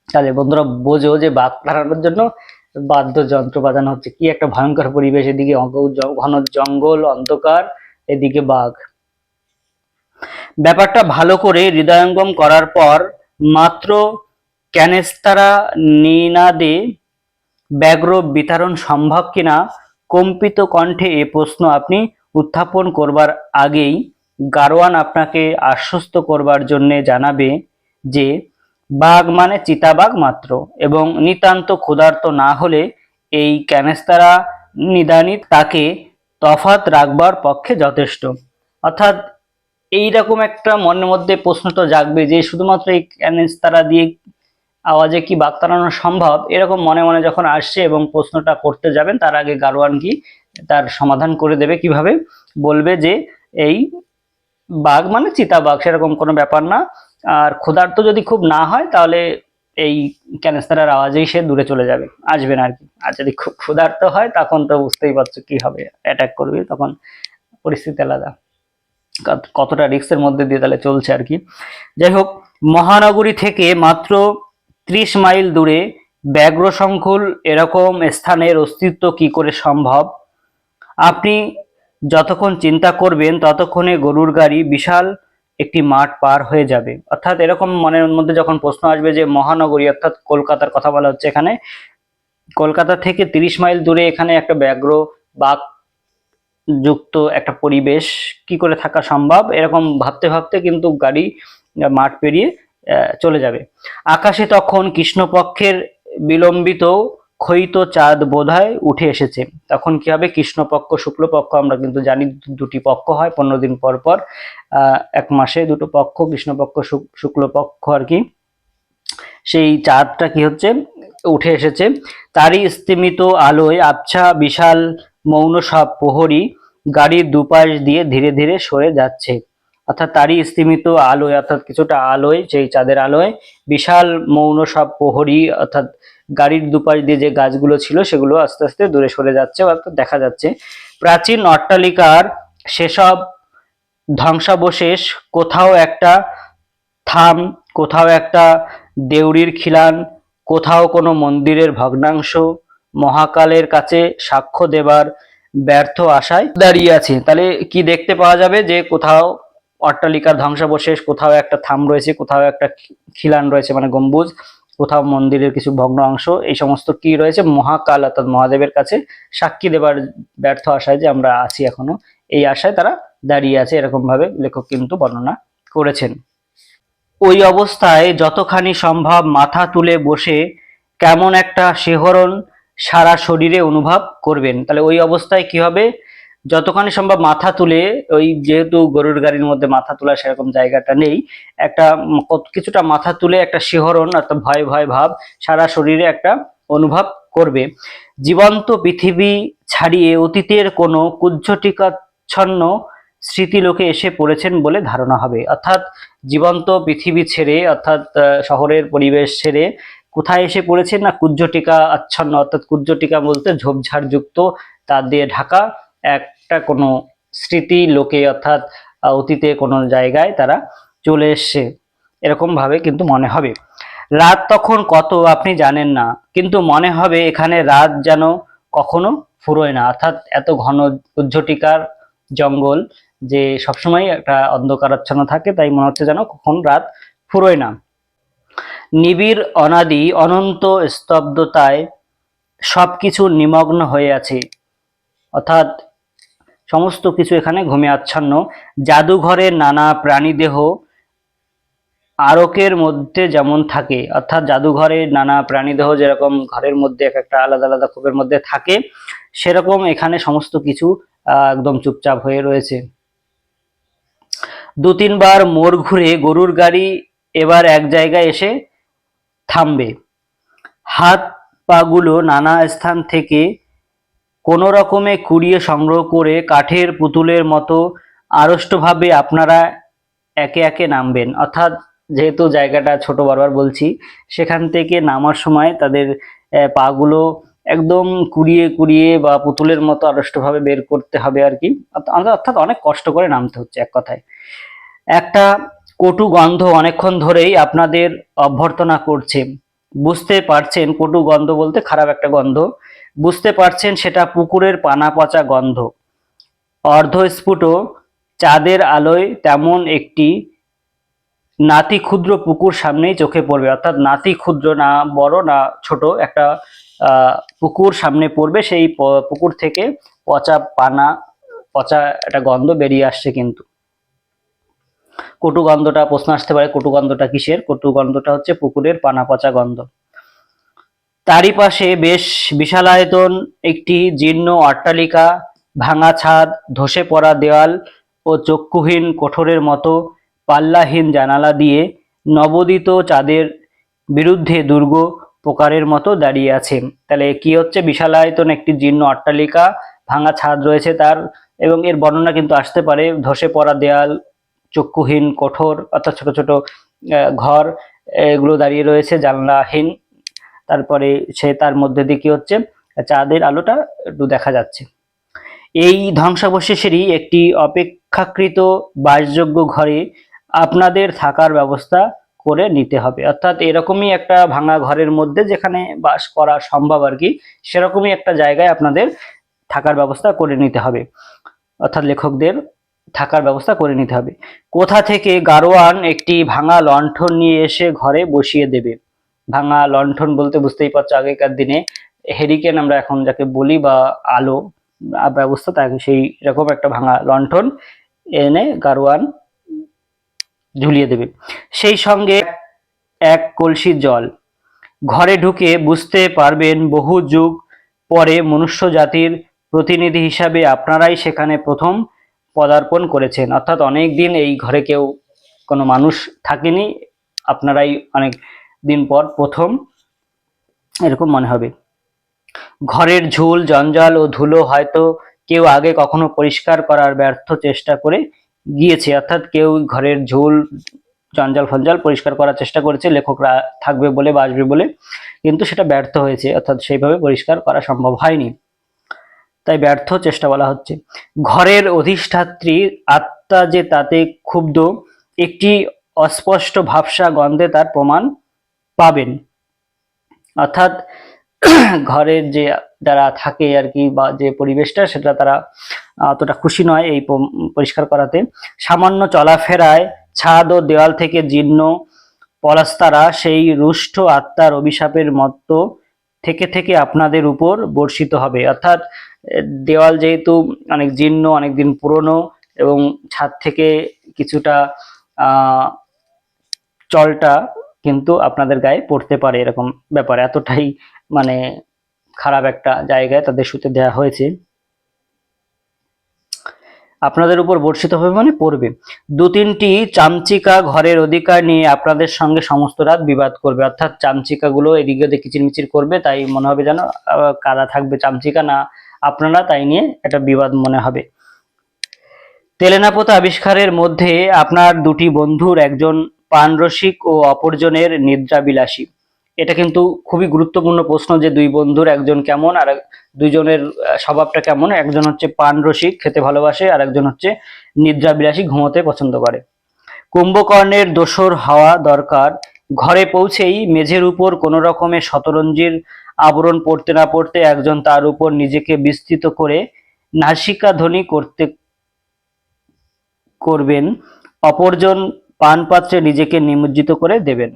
তাহলে বন্ধুরা বোঝো যে বাঘ তাড়ানোর জন্য বাদ্যযন্ত্র বাজানো হচ্ছে। কি একটা ভয়ঙ্কর পরিবেশ, এদিকে ঘন জঙ্গল, অন্ধকার, এদিকে বাঘ। ব্যাপারটা ভালো করে হৃদয়ঙ্গম করার পর মাত্র ক্যানেস্তারা নিনাদে ব্যগ্র বিতরণ সম্ভব কিনা কম্পিত কণ্ঠে এ প্রশ্ন আপনি উত্থাপন করবার আগেই গাড়োয়ান আপনাকে আশ্বস্ত করবার জন্য জানাবে যে বাঘ মানে চিতাবাঘ মাত্র, এবং নিতান্ত ক্ষুধার্ত না হলে এই ক্যানেস্তারা নিদানিত তাকে তফাৎ রাখবার পক্ষে যথেষ্ট। অর্থাৎ এইরকম একটা মনের মধ্যে প্রশ্ন তো জাগবে যে শুধুমাত্র এই ক্যানেস্তারা দিয়ে আওয়াজে কি বাঘ তাড়ানো সম্ভব, এরকম মনে মনে যখন আসছে এবং প্রশ্নটা করতে যাবেন, তার আগে গাড়োয়ান কি তার সমাধান করে দেবে। কিভাবে? বলবে যে এই বাঘ মানে চিতাবাঘ, সেরকম কোনো ব্যাপার না, আর ক্ষুধার্ত যদি খুব না হয় তাহলে এই ক্যানেস্তারের আওয়াজেই সে দূরে চলে যাবে, আসবে না আর কি। আর যদি খুব ক্ষুধার্ত হয় তখন তো বুঝতেই পারছো কি হবে, অ্যাটাক করবে, তখন পরিস্থিতি আলাদা। কতটা রিস্কের মধ্যে দিয়ে তাহলে চলছে আর কি। যাই হোক, মহানগরী থেকে মাত্র 30 মাইল দূরে ব্যাঘ্রসংকুল এরকম স্থানের অস্তিত্ব কি করে সম্ভব? আপনি যতক্ষণ চিন্তা করবেন ততক্ষণে গরুর গাড়ি বিশাল একটি মাঠ পার হয়ে যাবে। অর্থাৎ এরকম মনের মধ্যে যখন প্রশ্ন আসবে যে মহানগরী অর্থাৎ কলকাতার কথা বলা হচ্ছে এখানে, কলকাতা থেকে 30 মাইল দূরে এখানে একটা ব্যাঘ্র বাঘ যুক্ত একটা পরিবেশ কি করে থাকা সম্ভব, এরকম ভাবতে ভাবতে কিন্তু গাড়ি মাঠ পেরিয়ে চলে যাবে। আকাশে তখন কৃষ্ণপক্ষের বিলম্বিত ক্ষয়িত চাঁদ বোধহয় উঠে এসেছে। তখন কি হবে? কৃষ্ণপক্ষ, শুক্লপক্ষ, আমরা কিন্তু জানি দুটি পক্ষ হয় 15 দিন পর পর, এক মাসে দুটো পক্ষ, কৃষ্ণপক্ষ শুক্লপক্ষ আর কি। সেই চাঁদটা কি হচ্ছে? উঠে এসেছে। তারই স্তিমিত আলোয় আবছা বিশাল মৌন সব প্রহরী গাড়ির দুপাশ দিয়ে ধীরে ধীরে সরে যাচ্ছে। অর্থাৎ তারই স্তিমিত আলোয়, অর্থাৎ কিছুটা আলোয়, সেই চাঁদের আলোয় বিশাল মৌন সব প্রহরী, অর্থাৎ গাড়ির দুপাশ দিয়ে যে গাছগুলো ছিল সেগুলো আস্তে আস্তে দূরে সরে যাচ্ছে, অর্থাৎ দেখা যাচ্ছে। প্রাচীন অট্টালিকার সেসব ধ্বংসাবশেষ কোথাও একটা থাম, কোথাও একটা দেউড়ির খিলান, কোথাও কোনো মন্দিরের ভগ্নাংশ মহাকালের কাছে সাক্ষ্য দেবার ব্যর্থ আশায় দাঁড়িয়ে আছে। তাহলে কি দেখতে পাওয়া যাবে যে কোথাও অট্টালিকার ধ্বংসাবশেষ, কোথাও একটা থাম রয়েছে, কোথাও একটা খিলান রয়েছে মানে গম্বুজ, কোথাও মন্দিরের কিছু ভগ্ন অংশ, এই সমস্ত কি রয়েছে মহাকাল অর্থাৎ মহাদেবের কাছে সাক্ষী দেবার ব্যর্থ আশায় যে আমরা আছি এখনো, এই আশায় তারা দাঁড়িয়ে আছে, এরকম ভাবে লেখক কিন্তু বর্ণনা করেছেন। ওই অবস্থায় যতখানি সম্ভব মাথা তুলে বসে কেমন একটা শিহরণ সারা শরীরে অনুভব করবেন। তাহলে ওই অবস্থায় কি হবে, যতখানি সম্ভব মাথা তুলে, ওই যেহেতু গরুর গাড়ির মধ্যে মাথা তোলা সেরকম জায়গাটা নেই, একটা কিছুটা মাথা তুলে একটা শিহরণ অর্থাৎ ভয় ভয় ভাব সারা শরীরে একটা অনুভব করবে। জীবন্ত পৃথিবী ছাড়িয়ে অতীতের কোনো কুজ্ঝটিকাচ্ছন্ন স্মৃতিলোকে এসে পড়েছেন বলে ধারণা হবে। অর্থাৎ জীবন্ত পৃথিবী ছেড়ে অর্থাৎ শহরের পরিবেশ ছেড়ে কোথায় এসে পড়েছেন না কুজ্ঝটিকা আচ্ছন্ন, অর্থাৎ কুজ্ঝটিকা বলতে ঝোপঝাড় যুক্ত তার দিয়ে ঢাকা একটা কোনো স্মৃতি লোকে অর্থাৎ অতীতে কোনো জায়গায় তারা চলে এসছে, এরকম ভাবে কিন্তু মনে হবে। রাত তখন কত আপনি জানেন না, কিন্তু মনে হবে এখানে রাত যেন কখনো ফুরোয় না। অর্থাৎ এত ঘন কুজ্ঝটিকার জঙ্গল যে সবসময় একটা অন্ধকারাচ্ছন্ন থাকে, তাই মনে হচ্ছে যেন কখন রাত ফুরোয় না। নিবিড় অনাদি অনন্ত স্তব্ধতায় সবকিছু নিমগ্ন হয়ে আছে, অর্থাৎ সমস্ত কিছু এখানে ঘুমে আচ্ছন্ন। জাদুঘরের নানা প্রাণীদেহ আরকের মধ্যে যেমন থাকে, অর্থাৎ জাদুঘরের নানা প্রাণীদেহ যেরকম ঘরের মধ্যে এক একটা আলাদা আলাদা খোপের মধ্যে থাকে, সেরকম এখানে সমস্ত কিছু একদম চুপচাপ হয়ে রয়েছে। দু তিনবার মোড় ঘুরে গরুর গাড়ি এবার এক জায়গায় এসে থামবে। হাত পাগুলো নানা স্থান থেকে কোনো রকমে কুড়িয়ে সংগ্রহ করে কাঠের পুতুলের মতো আড়ষ্টভাবে আপনারা একে একে নামবেন। অর্থাৎ যেহেতু জায়গাটা ছোট, বারবার বলছি, সেখান থেকে নামার সময় তাদের পাগুলো একদম কুড়িয়ে কুড়িয়ে বা পুতুলের মতো আড়ষ্টভাবে বের করতে হবে আর কি, অর্থাৎ অনেক কষ্ট করে নামতে হচ্ছে এক কথায়। একটা কটু গন্ধ অনেকক্ষণ ধরেই আপনাদের অভ্যর্থনা করছে। বুঝতে পারছেন, কটু গন্ধ বলতে খারাপ একটা গন্ধ, বুঝতে পারছেন সেটা পুকুরের পানা পচা গন্ধ। অর্ধস্ফুট চাঁদের আলোয় তেমন একটি নাতি ক্ষুদ্র পুকুর সামনেই চোখে পড়বে, অর্থাৎ নাতি ক্ষুদ্র, না বড় না ছোট, একটা পুকুর সামনে পড়বে, সেই পুকুর থেকে পচা পানা পচা একটা গন্ধ বেরিয়ে আসছে। কিন্তু কটু গন্ধটা, প্রশ্ন আসতে পারে কটু গন্ধটা কিসের, কটু গন্ধটা হচ্ছে পুকুরের পানা পচা গন্ধ। তারই পাশে বেশ বিশালায়তন একটি জীর্ণ অট্টালিকা, ভাঙা ছাদ, ধসে পড়া দেওয়াল ও চক্ষুহীন কোঠরের মতো পাল্লাহীন জানালা দিয়ে নবোদিত চাঁদের বিরুদ্ধে দুর্গ প্রকারের মতো দাঁড়িয়ে আছে। তাহলে কি হচ্ছে, বিশালায়তন একটি জীর্ণ অট্টালিকা, ভাঙা ছাদ রয়েছে তার, এবং এর বর্ণনা কিন্তু আসতে পারে ধসে পড়া দেয়াল, চক্ষুহীন কোঠর অর্থাৎ ছোট ছোট ঘর, এগুলো দাঁড়িয়ে রয়েছে জানলাহীন। তারপরে সে তার মধ্যে দিয়ে কি হচ্ছে, চাঁদের আলোটা একটু দেখা যাচ্ছে। এই ধ্বংসাবশেষেরই একটি অপেক্ষাকৃত বাসযোগ্য ঘরে আপনাদের থাকার ব্যবস্থা করে নিতে হবে। অর্থাৎ এরকমই একটা ভাঙা ঘরের মধ্যে যেখানে বাস করা সম্ভব আর কি, সেরকমই একটা জায়গায় আপনাদের থাকার ব্যবস্থা করে নিতে হবে, অর্থাৎ লেখকদের থাকার ব্যবস্থা করে নিতে হবে। কোথা থেকে গারোয়ান একটি ভাঙা লণ্ঠন নিয়ে এসে ঘরে বসিয়ে দেবে। ভাঙা লণ্ঠন বলতে বুঝতেই পারছো, আগেকার দিনে হেরিকেন আমরা এখন যাকে বলি বা আলো ব্যবস্থা, তাকে সেই রকম একটা ভাঙা লণ্ঠন এনে গারোয়ান ঝুলিয়ে দেবে, সেই সঙ্গে এক কলসি জল। ঘরে ঢুকে বুঝতে পারবেন বহু যুগ পরে মনুষ্য জাতির প্রতিনিধি হিসাবে আপনারাই সেখানে প্রথম পদার্পণ করেছেন। অর্থাৎ অনেক দিন এই ঘরে কেউ কোনো মানুষ থাকেনি, আপনারাই অনেক দিন পর প্রথম, এরকম মনে হবে। ঘরের ঝুল জঞ্জাল ও ধুলো হয়তো কেউ আগে কখনো পরিষ্কার করার ব্যর্থ চেষ্টা করে গিয়েছে, অর্থাৎ কেউ ঘরের ঝুল জঞ্জাল ফঞ্জাল পরিষ্কার করার চেষ্টা করেছে লেখকরা থাকবে বলে বা আসবে বলে, কিন্তু সেটা ব্যর্থ হয়েছে, অর্থাৎ সেইভাবে পরিষ্কার করা সম্ভব হয়নি, তাই ব্যর্থ চেষ্টা বলা হচ্ছে। ঘরের অধিষ্ঠাত্রী আত্মা যে তাতে ক্ষুব্ধ, একটি অস্পষ্ট ভাবসা গন্ধে তার প্রমাণ পাবেন। অর্থাৎ ঘরের যে যারা থাকে আর কি, বা যে পরিবেশটা সেটা তারা অতটা খুশি নয় এই পরিষ্কার করাতে। সামান্য চলাফেরায় ছাদ ও দেওয়াল থেকে জীর্ণ পলাস্তারা সেই রুষ্ট আত্মার অভিশাপের মতো থেকে থেকে আপনাদের উপর বর্ষিত হবে। অর্থাৎ দেওয়াল যেহেতু অনেক জীর্ণ, অনেকদিন পুরনো, এবং ছাদ থেকে কিছুটা চলটা কিন্তু আপনাদের গায়ে পড়তে পারে, এরকম ব্যাপার। এতটাই মানে খারাপ একটা জায়গায় তাদের শুতে দেওয়া হয়েছে। আপনাদের উপর বর্ষিত হবে মানে পড়বে। দু তিনটি চামচিকা ঘরের অধিকার নিয়ে আপনাদের সঙ্গে সমস্ত রাত বিবাদ করবে। অর্থাৎ চামচিকা গুলো এদিকে ওদিকে কিচিরমিচির করবে, তাই মনে হবে যেন কারা থাকবে চামচিকা না আপনারা, তাই নিয়ে একটা বিবাদ মনে হবে। তেলেনাপোতা আবিষ্কারের মধ্যে আপনার দুটি বন্ধুর একজন পানরসিক ও অপরজনের নিদ্রাবিলাসী। এটা কিন্তু খুবই গুরুত্বপূর্ণ প্রশ্ন যে দুই বন্ধুর একজন কেমন, আর দুইজনের স্বভাবটা কেমন। একজন হচ্ছে পানরসিক, খেতে ভালোবাসে, আর একজন হচ্ছে নিদ্রাবিলাসী, ঘুমোতে পছন্দ করে। কুম্ভকর্ণের দোসর হওয়া দরকার। ঘরে পৌঁছেই মেঝের উপর কোনো রকমের শতরঞ্জির আবরণ পড়তে না পড়তে একজন তার উপর নিজেকে বিস্তৃত করে নাসিকাধ্বনি করবেন, অপরজন পানপাত্রে নিজেকে নিমজ্জিত করে দেবেন।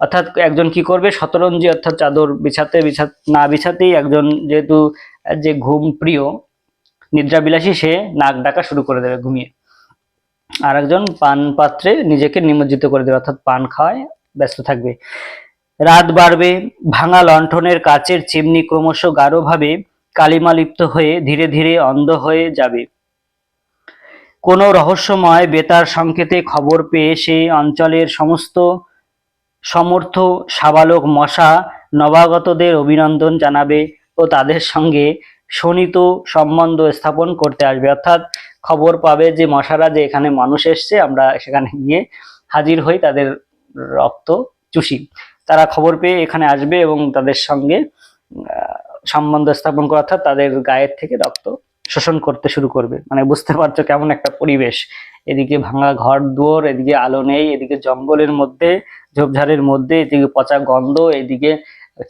অর্থাৎ একজন কি করবে, শতরঞ্জি অর্থাৎ চাদর না বিছাতেই একজন, যেহেতু যে ঘুম প্রিয় নিদ্রাবিলাসী, সে নাক ডাকা শুরু করে দেবে ঘুমিয়ে। আর একজন পান পাত্রে নিজেকে নিমজ্জিত করে দেবে, অর্থাৎ পান খাওয়ায় ব্যস্ত থাকবে। রাত বাড়বে, ভাঙা লণ্ঠনের কাচের চিমনি ক্রমশ গাঢ়ভাবে কালিমালিপ্ত হয়ে ধীরে ধীরে অন্ধ হয়ে যাবে। কোনো রহস্যময় বেতার সংকেতে খবর পেয়ে সে অঞ্চলের সমস্ত সমর্থ সাবালক মশা নবাগতদের অভিনন্দন জানাবে ও তাদের সঙ্গে শোণিত সম্বন্ধ স্থাপন করতে আসবে। অর্থাৎ খবর পাবে যে মশারা যে এখানে মানুষ এসছে, আমরা সেখানে গিয়ে হাজির হই, তাদের রক্ত চুষি। তারা খবর পেয়ে এখানে আসবে এবং তাদের সঙ্গে সম্বন্ধ স্থাপন করা, অর্থাৎ তাদের গায়ের থেকে রক্ত শোষণ করতে শুরু করবে। মানে বুঝতে পারছো কেমন একটা পরিবেশ। এদিকে ভাঙা ঘর দুয়ার, এদিকে আলো নেই, এদিকে জঙ্গলের মধ্যে, ঝোপঝাড়ের মধ্যে, এদিকে পচা গন্ধ, এদিকে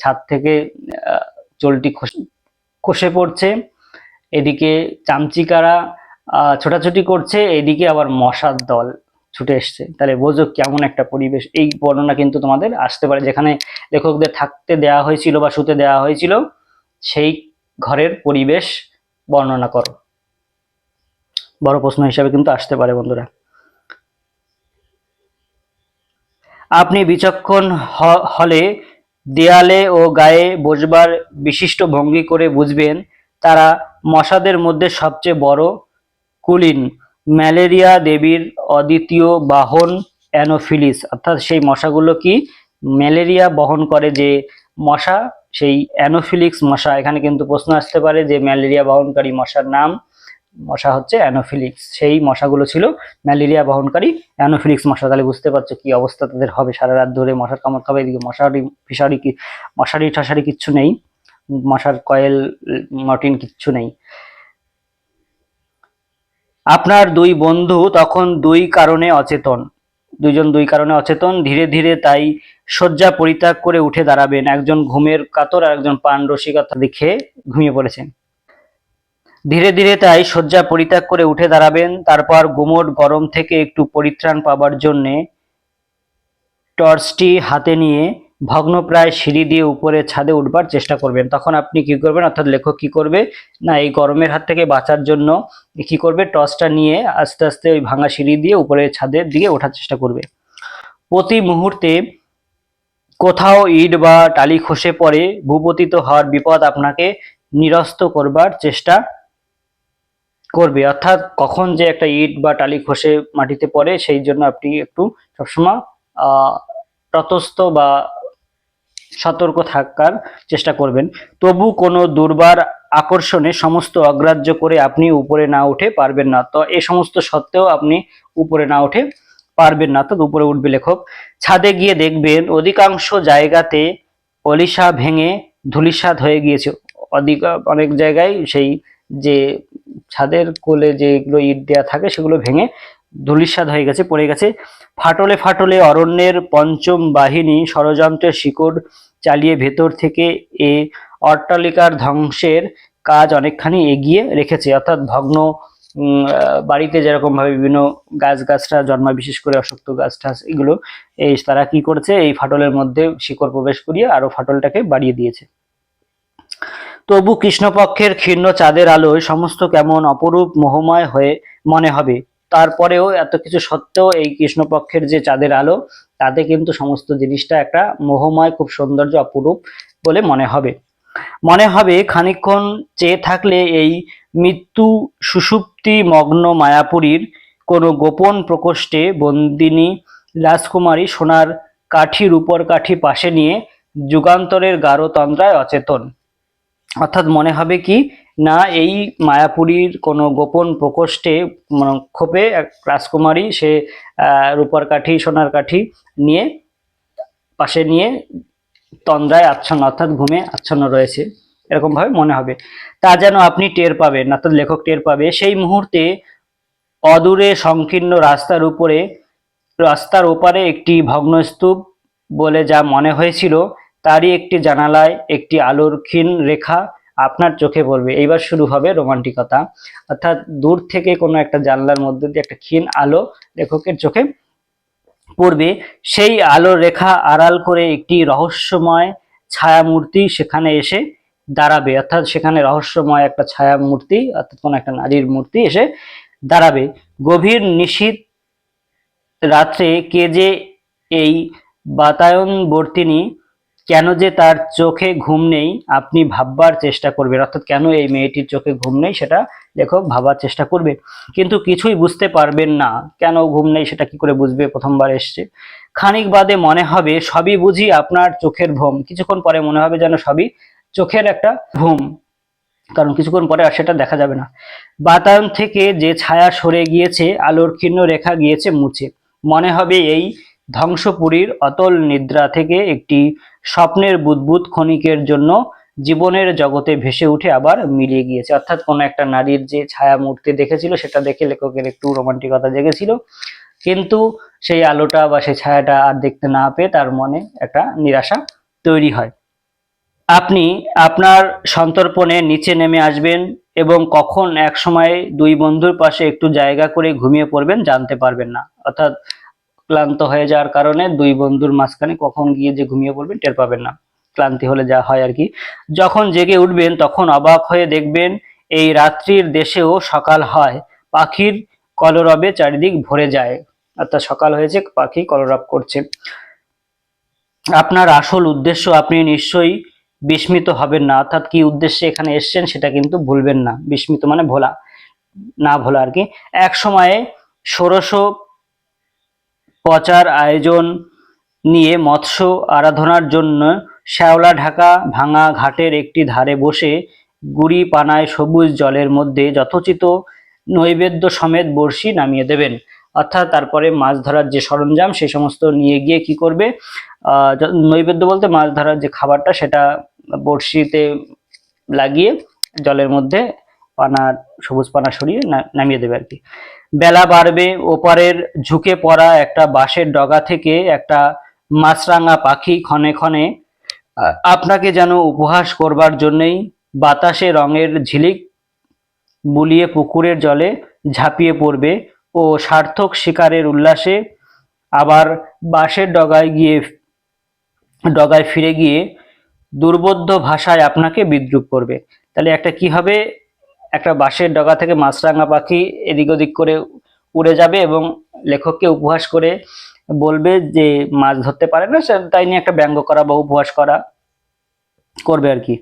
ছাদ থেকে চলটি খসে পড়ছে, এদিকে চামচিকারা ছোটাছুটি করছে, এদিকে আবার মশার দল ছুটে এসছে। তাহলে বোঝো কেমন একটা পরিবেশ। এই বর্ণনা কিন্তু তোমাদের আসতে পারে, যেখানে লেখকদের থাকতে দেওয়া হয়েছিল বা শুতে দেওয়া হয়েছিল সেই ঘরের পরিবেশ বর্ণনা করো। বড় প্রশ্ন হিসাবে কিন্তু আসতে পারে বন্ধুরা। আপনি বিচক্ষণ হলে দেয়ালে ও গায়ে বসবার বিশিষ্ট ভঙ্গি করে বুঝবেন তারা মশাদের মধ্যে সবচেয়ে বড় কুলীন। ম্যালেরিয়া দেবীর অদ্বিতীয় বাহন অ্যানোফিলিস। অর্থাৎ সেই মশাগুলো কি, ম্যালেরিয়া বহন করে যে মশা, সেই অ্যানোফিলিক্স মশা। এখানে কিন্তু প্রশ্ন আসতে পারে যে ম্যালেরিয়া বহনকারী মশার নাম। মশা হচ্ছে অ্যানোফিলিক্স, সেই মশাগুলো ছিল ম্যালেরিয়া বহনকারী অ্যানোফিলিক্স মশা। তাহলে বুঝতে পারছো কি অবস্থা তাদের হবে, সারা রাত ধরে মশার কামড় খাবে। এদিকে মশারি ঠাসারি কিচ্ছু নেই, মশার কয়েল মর্টিন কিচ্ছু নেই। আপনার দুই বন্ধু তখন দুইজন দুই কারণে অচেতন। ধীরে ধীরে তাই শয্যা পরিত্যাগ করে উঠে দাঁড়াবেন। একজন ঘুমের কাতর আর একজন পান রসিকতা দেখে ঘুমিয়ে পড়েছেন। ধীরে ধীরে তাই শয্যা পরিত্যাগ করে উঠে দাঁড়াবেন। তারপর গুমোট গরম থেকে একটু পরিত্রাণ পাবার জন্যে টর্চটি হাতে নিয়ে ভগ্নপ্রায় সিঁড়ি দিয়ে উপরে ছাদে উঠবার চেষ্টা করবেন। তখন আপনি কি করবেন, অর্থাৎ লেখক কি করবে না, এই গরমের হাত থেকে বাঁচার জন্য কি করবে, টর্চটা নিয়ে আস্তে আস্তে ওই ভাঙা সিঁড়ি দিয়ে উপরে ছাদের দিকে ওঠার চেষ্টা করবে। প্রতি মুহূর্তে কোথাও ইট বা টালি খসে পড়ে ভূপতিত হওয়ার বিপদ আপনাকে নিরস্ত করবার চেষ্টা করবে। অর্থাৎ কখন যে একটা ইট বা টালি খসে মাটিতে পড়ে, সেই জন্য আপনি একটু সবসময় তটস্থ বা সতর্ক থাকার চেষ্টা করবেন। তবু কোনো দুর্বার আকর্ষণে সমস্ত অগ্রাহ্য করে আপনি উপরে না উঠে পারবেন না। তো এই সমস্ত সত্ত্বেও আপনি উপরে না উঠে পারবেন না, তো উপরে উঠবে লেখক। ছাদে গিয়ে দেখবেন অধিকাংশ জায়গাতে অলিশা ভেঙে ধূলিসাৎ হয়ে গিয়েছে। অনেক জায়গায় সেই যে ছাদের কোলে যেগুলো ইট দেওয়া থাকে সেগুলো ভেঙে ধূলিসাৎ হয়ে গেছে, পড়ে গেছে। ফাটলে ফাটলে অরণ্যের পঞ্চম বাহিনী ষড়যন্ত্রের শিকড় চালিয়ে ভেতর থেকে এ অট্টালিকার ধ্বংসের কাজ অনেকখানি এগিয়ে রেখেছে। অর্থাৎ ভগ্ন বাড়িতে যেরকম ভাবে বিভিন্ন গাছগাছরা জন্মায়, বিশেষ করে অশ্বত্থ গাছ টাছ, এগুলো এই তারা কি করেছে, এই ফাটলের মধ্যে শিকড় প্রবেশ করিয়ে আরো ফাটলটাকে বাড়িয়ে দিয়েছে। তবু কৃষ্ণপক্ষের ক্ষীণ চাঁদের আলোয় সমস্ত কেমন অপরূপ মোহময় হয়ে মনে হবে। তারপরেও এত কিছু সত্ত্বেও এই কৃষ্ণপক্ষের যে চাঁদের আলো, তাতে কিন্তু সমস্ত জিনিসটা একটা মোহময়, খুব সৌন্দর্য, অপরূপ বলে মনে হবে। মনে হবে খানিকক্ষণ চেয়ে থাকলে এই মৃত্যু সুষুপ্তি মগ্ন মায়াপুরীর কোনো গোপন প্রকোষ্ঠে বন্দিনী রাজকুমারী সোনার কাঠি রূপর কাঠি পাশে নিয়ে যুগান্তরের গাঢ় তন্দ্রায় অচেতন। অর্থাৎ মনে হবে কি না, এই মায়াপুরীর কোনো গোপন প্রকোষ্ঠে খোপে এক রাজকুমারী, সে রূপার কাঠি সোনার কাঠি নিয়ে পাশে নিয়ে তন্দ্রায় আচ্ছন্ন, অর্থাৎ ঘুমে আচ্ছন্ন রয়েছে, এরকম ভাবে মনে হবে। তা যেন আপনি টের পাবেন, অর্থাৎ লেখক টের পাবে। সেই মুহূর্তে অদূরে সংকীর্ণ রাস্তার ওপারে একটি ভগ্নস্তূপ বলে যা মনে হয়েছিল, তারই একটি জানালায় একটি আলোর ক্ষীণ রেখা আপনার চোখে পড়বে। এইবার শুরু হবে রোমান্টিকতা। অর্থাৎ দূর থেকে কোনো একটা জানলার মধ্যে দিয়ে একটা ক্ষীণ আলো লেখকের চোখে পড়বে। সেই আলোর রেখা আড়াল করে একটি রহস্যময় ছায়ামূর্তি সেখানে এসে দাঁড়াবে। অর্থাৎ সেখানে রহস্যময় একটা ছায়া মূর্তি, অর্থাৎ কোনো একটা নারীর মূর্তি এসে দাঁড়াবে। গভীর নিশীথ রাত্রে কে যে এই বাতায়নবর্তিনী, কেন যে তার চোখে ঘুম নেই, আপনি ভাববার চেষ্টা করবেন। অর্থাৎ কেন এই মেয়েটির চোখে ঘুম নেই সেটা লেখক ভাবার চেষ্টা করবে, কিন্তু কিছুই বুঝতে পারবেন না। কেন ঘুম নেই সেটা কি করে বুঝবে, প্রথমবার এসছে। খানিক বাদে মনে হবে সবই বুঝি আপনার চোখের ভ্রম। কিছুক্ষণ পরে মনে হবে যেন সবই চোখের একটা ভ্রম, কারণ কিছুক্ষণ পরে আর সেটা দেখা যাবে না। বাতায়ন থেকে যে ছায়া সরে গিয়েছে, আলোর ক্ষীণ রেখা গিয়েছে মুছে। মনে হবে এই ধ্বংসপুরীর অতল নিদ্রা থেকে একটি স্বপ্নের বুদবুদ ক্ষণিকের জন্য জীবনের জগতে ভেসে উঠে আবার মিলিয়ে গিয়েছে। অর্থাৎ কোনো একটা নারীর যে ছায়া মূর্তি দেখেছিল, সেটা দেখে লেখকের একটু রোমান্টিকতা জেগেছিল, কিন্তু সেই আলোটা বা সেই ছায়াটা আর দেখতে না পেয়ে তার মনে একটা নিরাশা তৈরি হয়। আপনি আপনার সন্তর্পণে নিচে নেমে আসবেন এবং কখন এক সময়ে দুই বন্ধুর পাশে একটু জায়গা করে ঘুমিয়ে পড়বেন জানতে পারবেন না। অর্থাৎ ক্লান্ত হয়ে যাওয়ার কারণে দুই বন্ধুর মাঝখানে কখন গিয়ে যে ঘুমিয়ে পড়বেন টের পাবেন না, ক্লান্তি হলে যা হয় আর কি। যখন জেগে উঠবেন তখন অবাক হয়ে দেখবেন এই রাত্রির দেশেও সকাল হয়, পাখির কলরবে চারিদিক ভরে যায়। অর্থাৎ সকাল হয়েছে, পাখি কলরব করছে। আপনার আসল উদ্দেশ্য আপনি নিশ্চয়ই বিস্মিত হবেন না। অর্থাৎ কি উদ্দেশ্যে এখানে এসছেন সেটা কিন্তু ভুলবেন না। বিস্মিত মানে ভোলা, না ভোলা আর কি। এক সময়ে ষোড়শ পচার আয়োজন নিয়ে মৎস্য আরাধনার জন্য শ্যাওলা ঢাকা ভাঙা ঘাটের একটি ধারে বসে গুড়ি পানায় সবুজ জলের মধ্যে যথোচিত নৈবেদ্য সমেত বড়শি নামিয়ে দেবেন। অর্থাৎ তারপরে মাছ ধরার যে সরঞ্জাম সেই সমস্ত নিয়ে গিয়ে কি করবে, নৈবেদ্য বলতে মাছ ধরার যে খাবারটা সেটা বড়শিতে লাগিয়ে জলের মধ্যে সবুজ পানা সরিয়ে নামিয়ে দেবে আর কি। বেলা বাড়বে, ওপারের ঝুঁকে পড়া একটা বাঁশের ডগা থেকে একটা মাছরাঙা পাখি ক্ষণে ক্ষণে আপনাকে যেন উপহাস করবার জন্যই বাতাসে রঙের ঝিলিক বুলিয়ে পুকুরের জলে ঝাঁপিয়ে পড়বে ও সার্থক শিকারের উল্লাসে আবার বাঁশের ডগায় ফিরে গিয়ে দুর্বোধ্য ভাষায় আপনাকে বিদ্রূপ করবে। তাহলে একটা কি হবে, একটা বাঁশের ডগা থেকে মাছরাঙা পাখি এদিক ওদিক করে উড়ে যাবে এবং লেখককে উপহাস করে বলবে যে মাছ ধরতে পারে না, তাই নিয়ে একটা ব্যঙ্গ করা বা উপহাস করবে আর কি।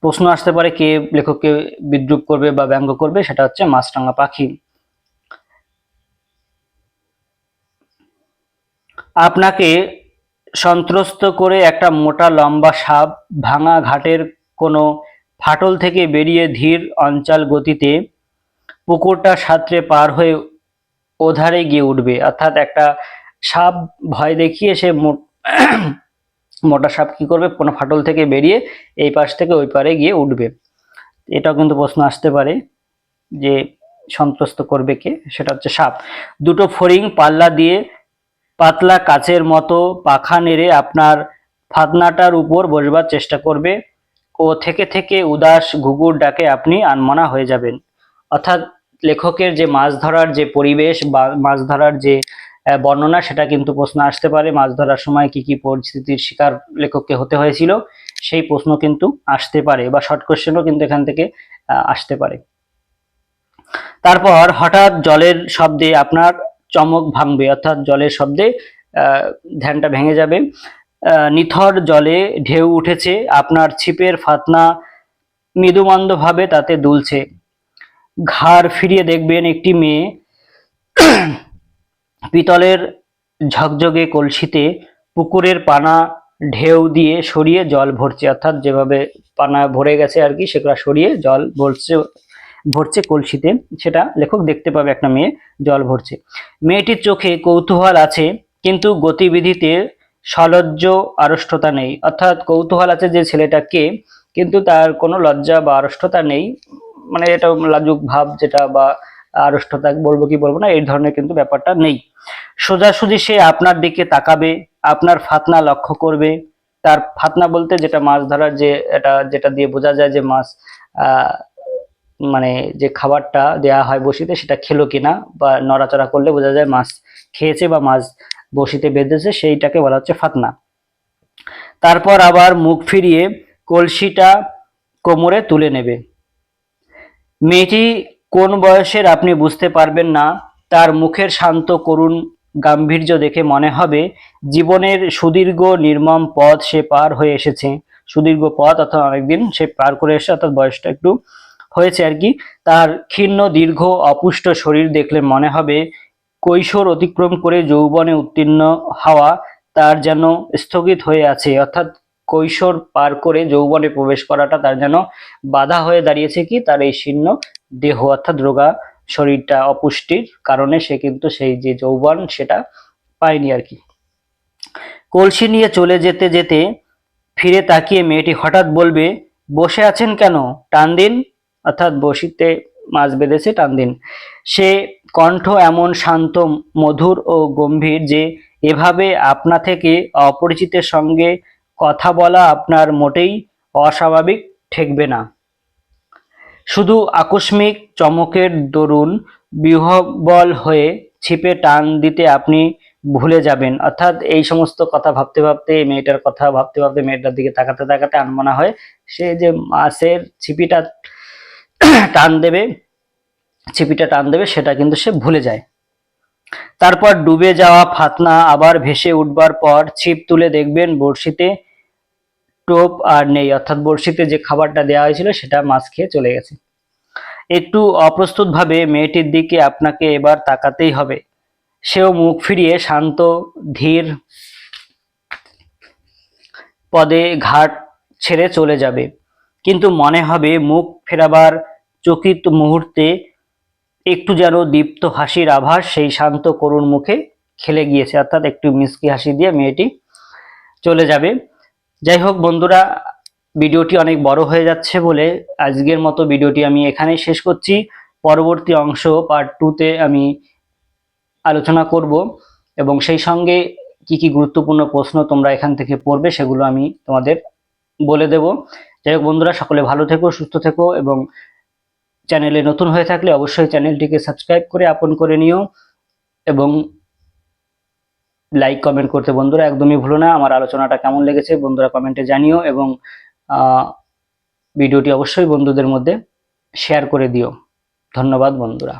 প্রশ্ন আসতে পারে কে লেখককে বিদ্রূপ করবে বা ব্যঙ্গ করবে, সেটা হচ্ছে মাছরাঙা পাখি। আপনাকে সন্ত্রস্ত করে একটা মোটা লম্বা সাপ ভাঙা ঘাটের কোনো ফাটল থেকে বেরিয়ে ধীর অঞ্চল গতিতে পুকুরটা সাঁতরে পার হয়ে ওধারে গিয়ে উঠবে। অর্থাৎ একটা সাপ ভয় দেখিয়ে সে মোটা সাপ কি করবে, কোনো ফাটল থেকে বেরিয়ে এই পাশ থেকে ওই পারে গিয়ে উঠবে। এটাও কিন্তু প্রশ্ন আসতে পারে যে সন্ত্রস্ত করবে কে, সেটা হচ্ছে সাপ। দুটো ফড়িং পাল্লা দিয়ে পাতলা কাচের মতো পাখা নেড়ে আপনার ফাতনাটার উপর বসবার চেষ্টা করবে ও থেকে থেকে উদাস ঘুঘুর ডাকে আপনি আনমনা হয়ে যাবেন। অর্থাৎ লেখকের যে মাছ ধরার যে পরিবেশ বা মাছ ধরার যে বর্ণনা, সেটা কিন্তু প্রশ্ন আসতে পারে। মাছ ধরার সময় কি কি পরিস্থিতির শিকার লেখককে হতে হয়েছিল, সেই প্রশ্ন কিন্তু আসতে পারে, বা শর্ট কোশ্চেনও কিন্তু এখান থেকে আসতে পারে। তারপর হঠাৎ জলের শব্দে আপনার চমক ভাঙবে, অর্থাৎ জলের শব্দে ধ্যানটা ভেঙে যাবে। নিথর জলে ঢেউ উঠেছে, আপনার ছিপের ফাতনা মৃদুমন্দ ভাবে তাতে দুলছে। ঘাড় ফিরিয়ে দেখবেন একটি মেয়ে পিতলের ঝকঝকে কলসিতে পুকুরের পানা ঢেউ দিয়ে সরিয়ে জল ভরছে, অর্থাৎ যেভাবে পানা ভরে গেছে আর কি, সেগুলো সরিয়ে জল ভরছে কলসিতে, সেটা লেখক দেখতে পাবে একটা মেয়ে জল ভরছে। মেয়েটির চোখে কৌতূহল আছে, কিন্তু গতিবিধিতে সলজ্জ আড়ষ্টতা নেই, অর্থাৎ কৌতূহল আছে যে ছেলেটা কে, কিন্তু তার কোনো লজ্জা বা আড়ষ্টতা নেই, মানে এটা লাজুক ভাব যেটা, বা আড়ষ্টতা বলবো কি বলবো না, এই ধরনের কিন্তু ব্যাপারটা নেই। সোজাসুজি সে আপনার দিকে তাকাবে, আপনার ফাতনা লক্ষ্য করবে। তার ফাতনা বলতে যেটা মাছ ধরার যে এটা, যেটা দিয়ে বোঝা যায় যে মাছ মানে যে খাবারটা দেয়া হয় বড়শিতে সেটা খেলো কিনা, বা নড়াচড়া করলে বোঝা যায় মাছ খেয়েছে বা মাছ বড়শিতে বেঁধেছে, সেইটাকে বলা হচ্ছে ফাতনা। তারপর আবার মুখ ফিরিয়ে কলসিটা কোমরে তুলে নেবে। মেয়েটি কোন বয়সের আপনি বুঝতে পারবেন না, তার মুখের শান্ত করুণ গাম্ভীর্য দেখে মনে হবে জীবনের সুদীর্ঘ নির্মম পথ সে পার হয়ে এসেছে। সুদীর্ঘ পথ অর্থাৎ অনেকদিন সে পার করে এসেছে, অর্থাৎ বয়সটা একটু হয়েছে আর কি। তার ক্ষীণ দীর্ঘ অপুষ্ট শরীর দেখলে মনে হবে কৈশোর অতিক্রম করে যৌবনে উত্তীর্ণ হওয়া তার যেন স্থগিত হয়ে আছে, অর্থাৎ কৈশোর পার করে যৌবনে প্রবেশ করাটা তার যেন বাধা হয়ে দাঁড়িয়েছে, কি তার এই শীর্ণ দেহ অর্থাৎ রোগা শরীরটা, অপুষ্টির কারণে সে কিন্তু সেই যে যৌবন সেটা পায়নি আর কি। কলসি নিয়ে চলে যেতে যেতে ফিরে তাকিয়ে মেয়েটি হঠাৎ বলবে, বসে আছেন কেন, টান দিন, অর্থাৎ বড়শিতে মাছ বেঁধেছে, টান দিন। সে কণ্ঠ এমন শান্ত, মধুর ও গম্ভীর যে এভাবে আপনা থেকে অপরিচিতের সঙ্গে কথা বলা আপনার মোটেই অস্বাভাবিক ঠেকবে না। শুধু আকস্মিক চমকের দরুন বিহ্বল হয়ে ছিপে টান দিতে আপনি ভুলে যাবেন, অর্থাৎ এই সমস্ত কথা ভাবতে ভাবতে, মেয়েটার কথা ভাবতে ভাবতে, মেয়েটার দিকে তাকাতে তাকাতে আনমনা হয় সে যে মাছের ছিপিটা টান দেবে সেটা কিন্তু সে ভুলে যায়। তারপর ডুবে যাওয়া ফাতনা আবার ভেসে উঠবার পর ছিপ তুলে দেখবেন বড়শিতে টোপ আর নেই, অর্থাৎ বড়শিতে যে খাবারটা দেওয়া হয়েছিল সেটা মাছ খেয়ে চলে গেছে। একটু অপ্রস্তুত ভাবে মেয়েটির দিকে আপনাকে এবার তাকাতেই হবে। সেও মুখ ফিরিয়ে শান্ত ধীর পদে ঘাট ছেড়ে চলে যাবে, কিন্তু মনে হবে মুখ ফেরাবার চকিত মুহূর্তে একটু যেন দীপ্ত হাসির আভাস সেই শান্ত করুণ মুখে খেলে গিয়েছে, অর্থাৎ একটু মিষ্টি হাসি দিয়ে মেয়েটি চলে যাবে। যাই হোক বন্ধুরা, ভিডিওটি অনেক বড় হয়ে যাচ্ছে বলে আজকের মতো ভিডিওটি আমি এখানেই শেষ করছি। পরবর্তী অংশ পার্ট 2-তে আমি আলোচনা করব, এবং সেই সঙ্গে কি কি গুরুত্বপূর্ণ প্রশ্ন তোমরা এখান থেকে পড়বে সেগুলো আমি তোমাদের বলে দেব। যাই হোক বন্ধুরা, সকলে ভালো থেকো, সুস্থ থেকো, এবং চ্যানেলে নতুন হয়ে থাকলে অবশ্যই চ্যানেলটিকে সাবস্ক্রাইব করে আপন করে নিও, এবং লাইক কমেন্ট করতে বন্ধুরা একদমই ভুলো না। আমার আলোচনাটা কেমন লেগেছে বন্ধুরা কমেন্টে জানিও, এবং ভিডিওটি অবশ্যই বন্ধুদের মধ্যে শেয়ার করে দিও। ধন্যবাদ বন্ধুরা।